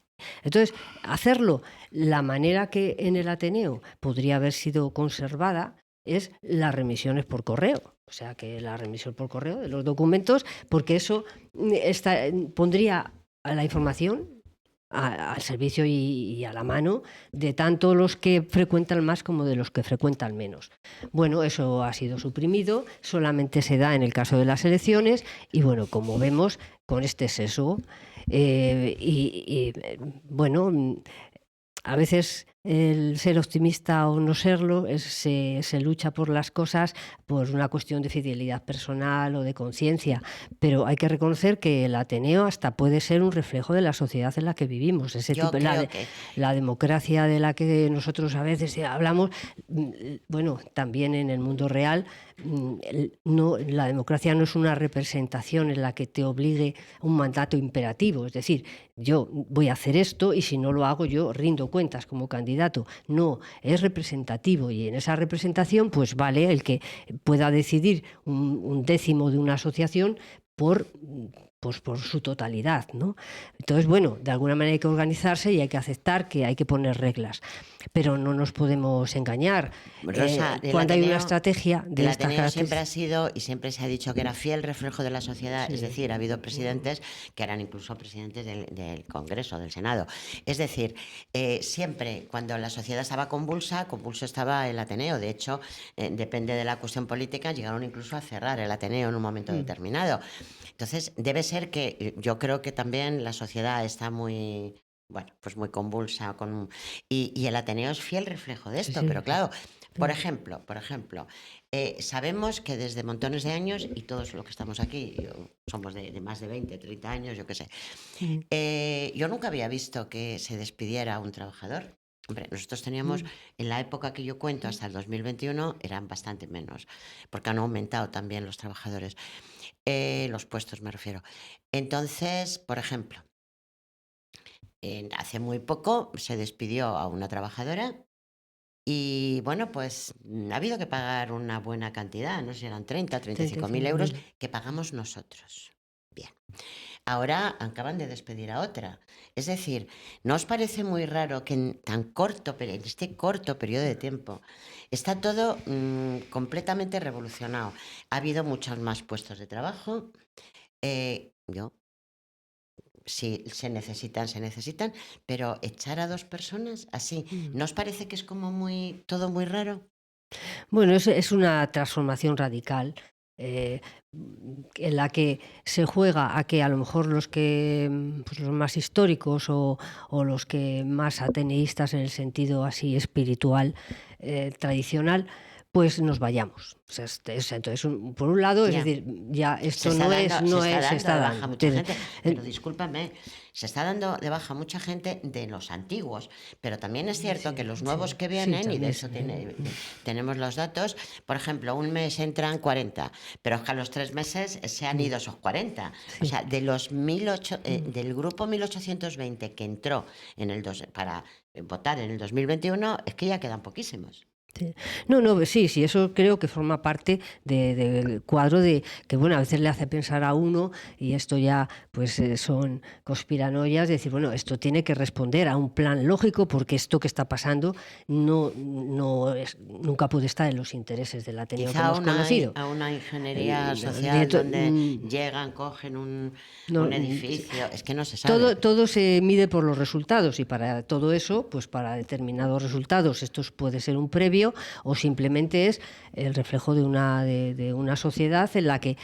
Entonces, hacerlo la manera que en el Ateneo podría haber sido conservada es las remisiones por correo. O sea, que la remisión por correo de los documentos, porque eso pondría a la información al servicio y a la mano de tanto los que frecuentan más como de los que frecuentan menos. Bueno, eso ha sido suprimido, solamente se da en el caso de las elecciones y bueno, como vemos, con este sesgo, bueno, a veces el ser optimista o no serlo se lucha por las cosas por una cuestión de fidelidad personal o de conciencia, pero hay que reconocer que el Ateneo hasta puede ser un reflejo de la sociedad en la que vivimos. La democracia de la que nosotros a veces hablamos, bueno, también en el mundo real, la democracia no es una representación en la que te obligue un mandato imperativo, es decir, yo voy a hacer esto y si no lo hago yo rindo cuentas como candidato. No, es representativo y en esa representación pues vale el que pueda decidir un décimo de una asociación por su totalidad, ¿no? Entonces, bueno, de alguna manera hay que organizarse y hay que aceptar que hay que poner reglas, pero no nos podemos engañar. Rosa, cuando hay una estrategia de el estas Ateneo características, siempre ha sido y siempre se ha dicho que era fiel reflejo de la sociedad, sí. Es decir, ha habido presidentes que eran incluso presidentes del Congreso, del Senado. Es decir, siempre cuando la sociedad estaba convulso estaba el Ateneo. De hecho, depende de la cuestión política, llegaron incluso a cerrar el Ateneo en un momento determinado. Entonces, debe ser que yo creo que también la sociedad está muy, bueno, pues muy convulsa y el Ateneo es fiel reflejo de esto, Sí. pero claro, por ejemplo, sabemos que desde montones de años, y todos los que estamos aquí, somos de más de 20, 30 años, yo qué sé, yo nunca había visto que se despidiera a un trabajador. Hombre, nosotros teníamos, en la época que yo cuento, hasta el 2021, eran bastante menos, porque han aumentado también los trabajadores, los puestos me refiero. Entonces, por ejemplo, hace muy poco se despidió a una trabajadora y bueno, pues ha habido que pagar una buena cantidad, no sé si eran 35.000 euros que pagamos nosotros. Bien. Ahora acaban de despedir a otra. Es decir, ¿no os parece muy raro que en este corto periodo de tiempo está todo completamente revolucionado? Ha habido muchos más puestos de trabajo. Sí, se necesitan, pero echar a 2 personas así, ¿no os parece que es como todo muy raro? Bueno, es una transformación radical en la que se juega a que a lo mejor los más históricos o los que más ateneístas en el sentido así espiritual, tradicional, pues nos vayamos. O sea, entonces, por un lado, es decir, ya esto se está de baja dando. mucha gente, pero discúlpame, se está dando de baja mucha gente de los antiguos, pero también es cierto que los nuevos que vienen, y de eso tenemos los datos, por ejemplo, un mes entran 40, pero es que a los 3 meses se han ido esos 40. O sea, de los del grupo 1820 que entró para votar en el 2021, es que ya quedan poquísimos. Sí. Sí, eso creo que forma parte del cuadro de que, bueno, a veces le hace pensar a uno, y esto ya pues son conspiranoias, de decir, bueno, esto tiene que responder a un plan lógico porque esto que está pasando nunca puede estar en los intereses del Ateneo que hemos conocido. A una ingeniería social donde llegan, cogen un edificio, es que no se sabe. Todo se mide por los resultados y para todo eso, pues para determinados resultados, esto puede ser un previo o simplemente es el reflejo de una sociedad en la que,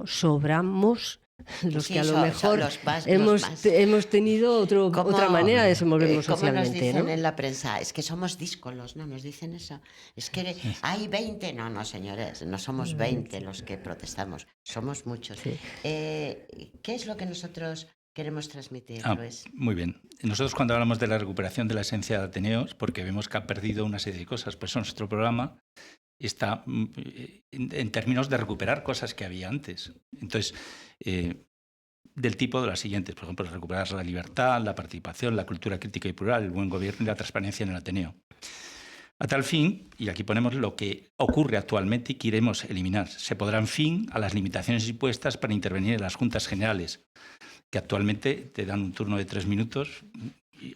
sobramos los que a lo mejor hemos tenido otra manera de desenvolvernos socialmente. Nos dicen, ¿no? En la prensa, es que somos díscolos, ¿no? Nos dicen eso. Es que hay 20, no, señores, no somos 20 los que protestamos, somos muchos. Sí. ¿Qué es lo que nosotros queremos transmitir, Luis? Muy bien. Nosotros cuando hablamos de la recuperación de la esencia de Ateneos, porque vemos que ha perdido una serie de cosas, pues nuestro programa está en términos de recuperar cosas que había antes. Entonces, del tipo de las siguientes, por ejemplo, recuperar la libertad, la participación, la cultura crítica y plural, el buen gobierno y la transparencia en el Ateneo. A tal fin, y aquí ponemos lo que ocurre actualmente y que iremos eliminar, se pondrán fin a las limitaciones impuestas para intervenir en las Juntas Generales, que actualmente te dan un turno de 3 minutos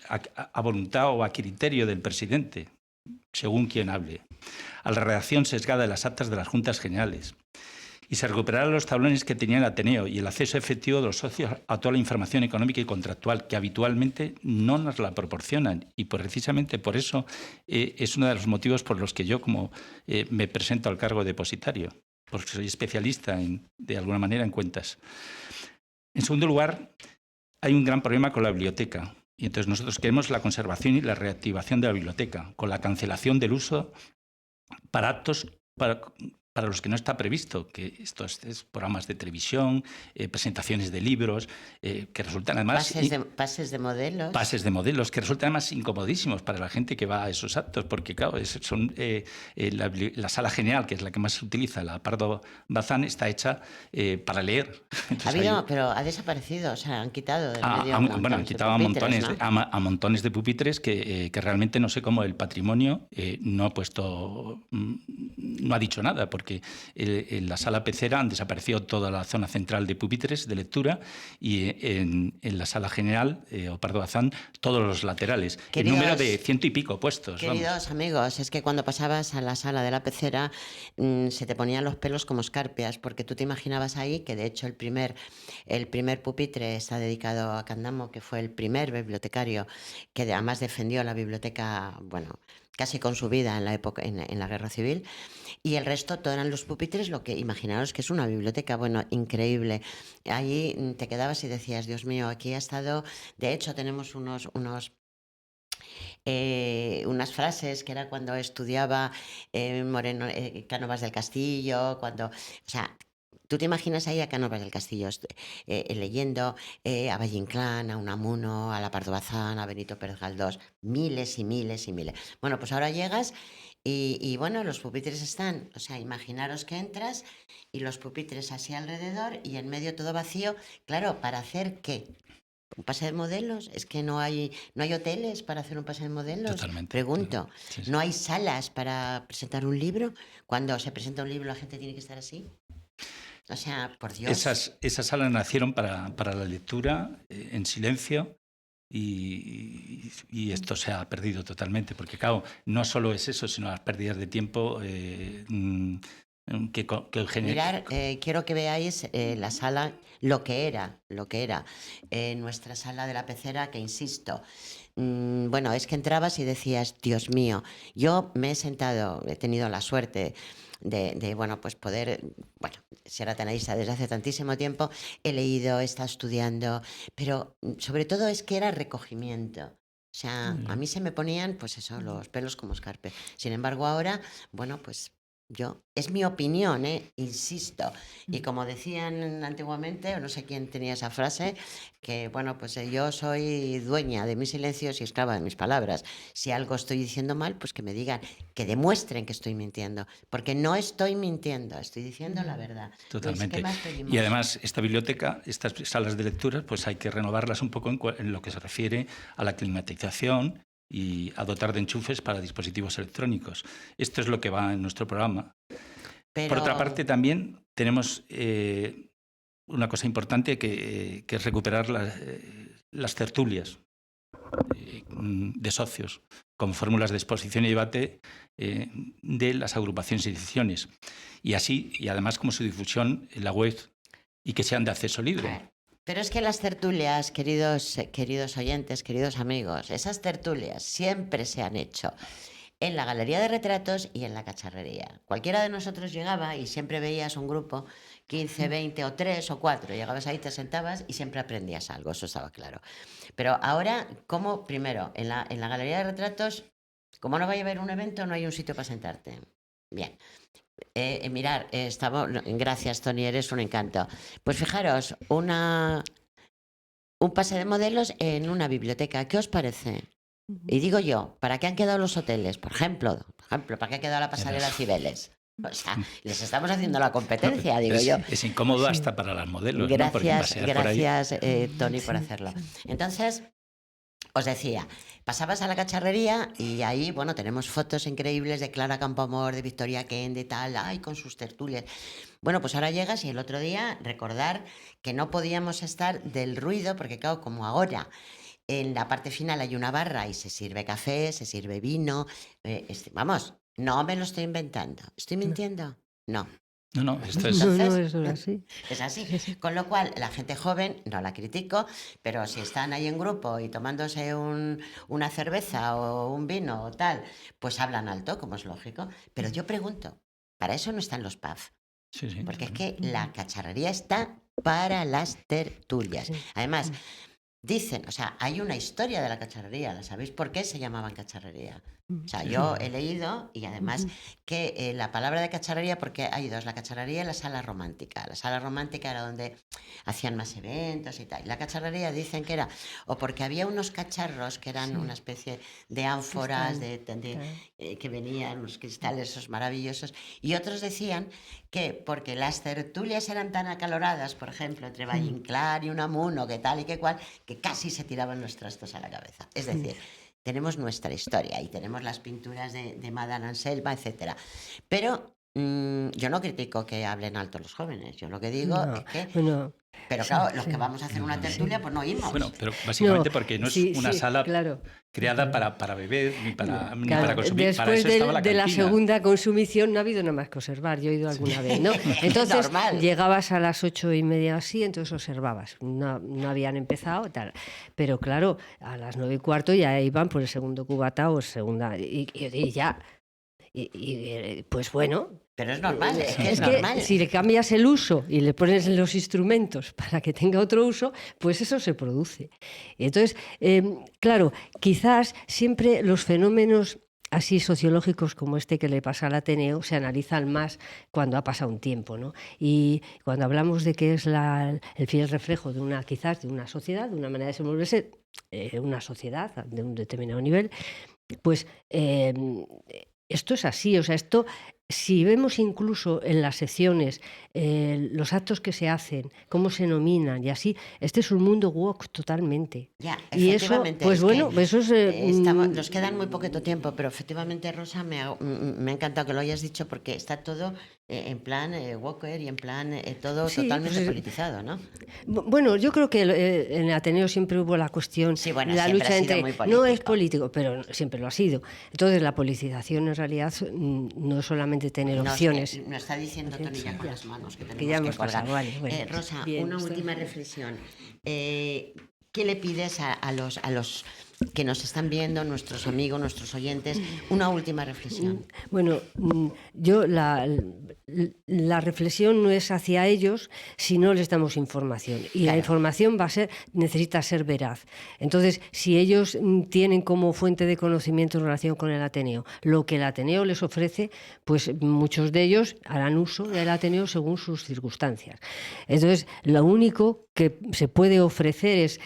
a voluntad o a criterio del presidente, según quien hable, a la redacción sesgada de las actas de las Juntas Generales. Y se recuperarán los tablones que tenía el Ateneo y el acceso efectivo de los socios a toda la información económica y contractual, que habitualmente no nos la proporcionan. Y precisamente por eso es uno de los motivos por los que yo me presento al cargo de depositario, porque soy especialista de alguna manera en cuentas. En segundo lugar, hay un gran problema con la biblioteca. Y entonces nosotros queremos la conservación y la reactivación de la biblioteca, con la cancelación del uso para actos para los que no está previsto, que estos programas de televisión, presentaciones de libros, que resultan además... Pases de modelos. Pases de modelos, que resultan además incomodísimos para la gente que va a esos actos, porque claro, la sala general, que es la que más se utiliza, la Pardo Bazán, está hecha para leer. Entonces, pero ha desaparecido, o sea, han quitado del medio han quitado a montones de pupitres que realmente no sé cómo el patrimonio no ha dicho nada, porque en la sala pecera han desaparecido toda la zona central de pupitres de lectura y en la sala general, o Pardo Bazán, todos los laterales. El número de 100 y pico puestos. Queridos amigos, es que cuando pasabas a la sala de la pecera se te ponían los pelos como escarpias, porque tú te imaginabas ahí que de hecho el primer pupitre está dedicado a Candamo, que fue el primer bibliotecario que además defendió la biblioteca, bueno, casi con su vida en la época, en la Guerra Civil, y el resto todo eran los pupitres, lo que imaginaros que es una biblioteca, bueno, increíble. Allí te quedabas y decías, Dios mío, aquí ha estado, de hecho tenemos unas frases que era cuando estudiaba Moreno, Cánovas del Castillo, o sea, tú te imaginas ahí a Cánovas del Castillo leyendo a Valle Inclán, a Unamuno, a la Pardo Bazán, a Benito Pérez Galdós, miles y miles y miles. Bueno, pues ahora llegas y bueno, los pupitres están, o sea, imaginaros que entras y los pupitres así alrededor y en medio todo vacío. Claro, ¿para hacer qué? ¿Un pase de modelos? Es que no hay hoteles para hacer un pase de modelos. Totalmente. Pregunto, Sí. ¿no hay salas para presentar un libro? Cuando se presenta un libro la gente tiene que estar así. O sea, por Dios. Esas salas nacieron para la lectura en silencio y esto se ha perdido totalmente, porque claro, no solo es eso, sino las pérdidas de tiempo que genera. Mirar, quiero que veáis la sala, lo que era nuestra sala de la pecera, que insisto, bueno, es que entrabas y decías, Dios mío, yo me he sentado, he tenido la suerte de bueno, pues poder, bueno, ser ateneísta desde hace tantísimo tiempo, he leído, he estado estudiando, pero sobre todo es que era recogimiento. O sea, a mí se me ponían, pues eso, los pelos como escarpe. Sin embargo, ahora, bueno, pues es mi opinión, insisto. Y como decían antiguamente, o no sé quién tenía esa frase, que bueno, pues yo soy dueña de mis silencios y esclava de mis palabras. Si algo estoy diciendo mal, pues que me digan, que demuestren que estoy mintiendo. Porque no estoy mintiendo, estoy diciendo la verdad. Totalmente. Luis, ¿qué más pedimos? Y además, esta biblioteca, estas salas de lectura, pues hay que renovarlas un poco en lo que se refiere a la climatización y a dotar de enchufes para dispositivos electrónicos. Esto es lo que va en nuestro programa. Por otra parte, también tenemos una cosa importante que es recuperar las tertulias de socios como fórmulas de exposición y debate de las agrupaciones y instituciones. Y además como su difusión en la web y que sean de acceso libre. Pero es que las tertulias, queridos oyentes, queridos amigos, esas tertulias siempre se han hecho en la galería de retratos y en la cacharrería. Cualquiera de nosotros llegaba y siempre veías un grupo, 15, 20 o 3 o 4. Llegabas ahí, te sentabas y siempre aprendías algo, eso estaba claro. Pero ahora, ¿cómo? Primero, en la galería de retratos, como no vaya a haber un evento, no hay un sitio para sentarte. Bien. Mirar, gracias Tony, eres un encanto. Pues fijaros, un pase de modelos en una biblioteca, ¿qué os parece? Y digo yo, ¿para qué han quedado los hoteles? Por ejemplo, ¿para qué ha quedado la pasarela Cibeles? O sea, les estamos haciendo la competencia, digo yo. Es incómodo hasta para las modelos. Gracias, ¿no? gracias Tony, por hacerlo. Entonces, Os decía, pasabas a la cacharrería y ahí, bueno, tenemos fotos increíbles de Clara Campoamor, de Victoria Kent, de tal, ay, con sus tertulias. Bueno, pues ahora llegas y el otro día recordar que no podíamos estar del ruido, porque claro, como ahora en la parte final hay una barra y se sirve café, se sirve vino, vamos, no me lo estoy inventando. ¿Estoy mintiendo? No. No, esto es... No, Entonces, eso es así. es así. Con lo cual, la gente joven, no la critico, pero si están ahí en grupo y tomándose una cerveza o un vino o tal, pues hablan alto, como es lógico. Pero yo pregunto, para eso no están los pubs. Sí, sí. Porque es que la cacharrería está para las tertulias. Sí. Además, dicen, o sea, hay una historia de la cacharrería. ¿La sabéis por qué se llamaban cacharrería? O sea, yo he leído y además que la palabra de cacharrería, porque hay dos, la cacharrería y la sala romántica. La sala romántica era donde hacían más eventos y tal. Y la cacharrería dicen que era, o porque había unos cacharros que eran una especie de ánforas que venían, unos cristales esos maravillosos. Y otros decían que porque las tertulias eran tan acaloradas, por ejemplo, entre Valle Inclán y Unamuno, que tal y que cual, que casi se tiraban los trastos a la cabeza. Es decir, tenemos nuestra historia y tenemos las pinturas de Madame Anselma, etcétera. Pero yo no critico que hablen alto los jóvenes. Yo lo que digo es que... Bueno, pero claro, los que vamos a hacer una tertulia, pues no oímos. Bueno, pero básicamente porque no es una sala claro. creada para beber ni para Claro, consumir. después Para eso estaba la de la cantina. segunda consumición no ha habido nada más que observar. Yo he ido alguna vez, ¿no? Entonces Normal. llegabas a las 8:30 así, entonces observabas. No habían empezado, tal. Pero claro, a las 9:15 ya iban por el segundo cubata o segunda. Y ya. Pues bueno. Pero es normal, es que es que normal. si le cambias el uso y le pones los instrumentos para que tenga otro uso, pues eso se produce. Y entonces, claro, quizás siempre los fenómenos así sociológicos como este que le pasa al Ateneo se analizan más cuando ha pasado un tiempo, ¿no? Y cuando hablamos de que es el fiel reflejo de una sociedad, de una manera de desenvolverse, una sociedad de un determinado nivel, pues esto es así, o sea, esto, si vemos incluso en las secciones los actos que se hacen, cómo se nominan y así, este es un mundo woke totalmente. Ya, Y eso, efectivamente, pues es bueno, que eso es... nos quedan muy poquito tiempo, pero efectivamente, Rosa, me ha encantado que lo hayas dicho porque está todo en plan Walker y en plan todo Sí, totalmente pues, politizado, ¿no? Bueno, yo creo que en el Ateneo siempre hubo la cuestión, Sí, bueno, la siempre lucha ha sido entre... muy No es político. político, pero siempre lo ha sido. Entonces la politización en realidad no es solamente tener opciones. Nos está diciendo Tony ya con las manos que tenemos que ya hemos colgar. pasado, vale, bueno, Rosa, bien, una está última reflexión. ¿Qué le pides a los que nos están viendo, nuestros amigos, nuestros oyentes? Una última reflexión. Bueno, yo la reflexión no es hacia ellos si no les damos información. Y Claro. la información necesita ser veraz. Entonces, si ellos tienen como fuente de conocimiento en relación con el Ateneo lo que el Ateneo les ofrece, pues muchos de ellos harán uso del Ateneo según sus circunstancias. Entonces, lo único que se puede ofrecer es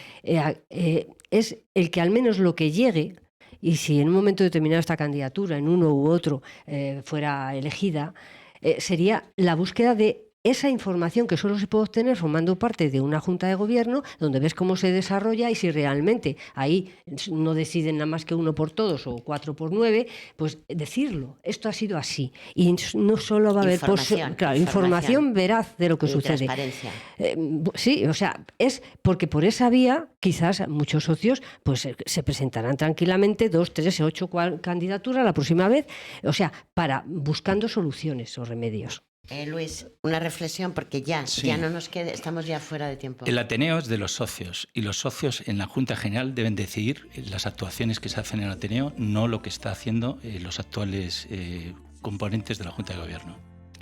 el que al menos lo que llegue, y si en un momento determinado esta candidatura, en uno u otro, fuera elegida, sería la búsqueda de esa información que solo se puede obtener formando parte de una junta de gobierno donde ves cómo se desarrolla y si realmente ahí no deciden nada más que 1 por todos o 4 por 9, pues decirlo, esto ha sido así. Y no solo va a haber información veraz de lo que y sucede. Transparencia. Sí, o sea, es porque por esa vía quizás muchos socios pues se presentarán tranquilamente 2, 3, 8 candidaturas la próxima vez, o sea, buscando soluciones o remedios. Luis, una reflexión porque ya no nos queda, estamos ya fuera de tiempo. El Ateneo es de los socios y los socios en la Junta General deben decidir las actuaciones que se hacen en el Ateneo, no lo que está haciendo los actuales componentes de la Junta de Gobierno.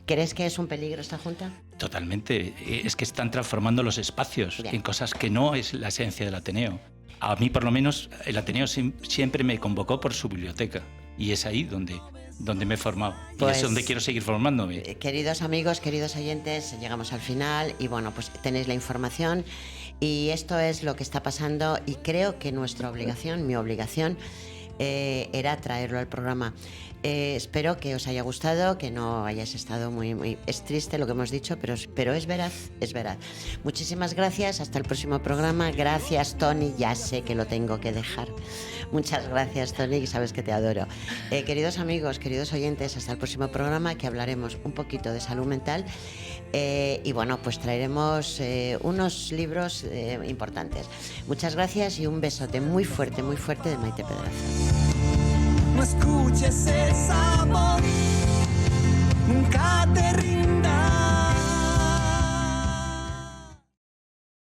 ¿Crees que es un peligro esta junta? Totalmente. Es que están transformando los espacios en cosas que no es la esencia del Ateneo. A mí, por lo menos, el Ateneo siempre me convocó por su biblioteca y es ahí donde me he formado. Pues, y es donde quiero seguir formándome. Queridos amigos, queridos oyentes, llegamos al final y bueno, pues tenéis la información y esto es lo que está pasando y creo que nuestra obligación, mi obligación, era traerlo al programa. Espero que os haya gustado, que no hayáis estado muy... Es triste lo que hemos dicho, pero es veraz, es veraz. Muchísimas gracias, hasta el próximo programa. Gracias, Toni, ya sé que lo tengo que dejar. Muchas gracias, Toni, que sabes que te adoro. Queridos amigos, queridos oyentes, hasta el próximo programa, que hablaremos un poquito de salud mental. Y bueno, pues traeremos unos libros importantes. Muchas gracias y un besote muy fuerte de Maite Pedraza. No escuches esa voz, nunca te rindas.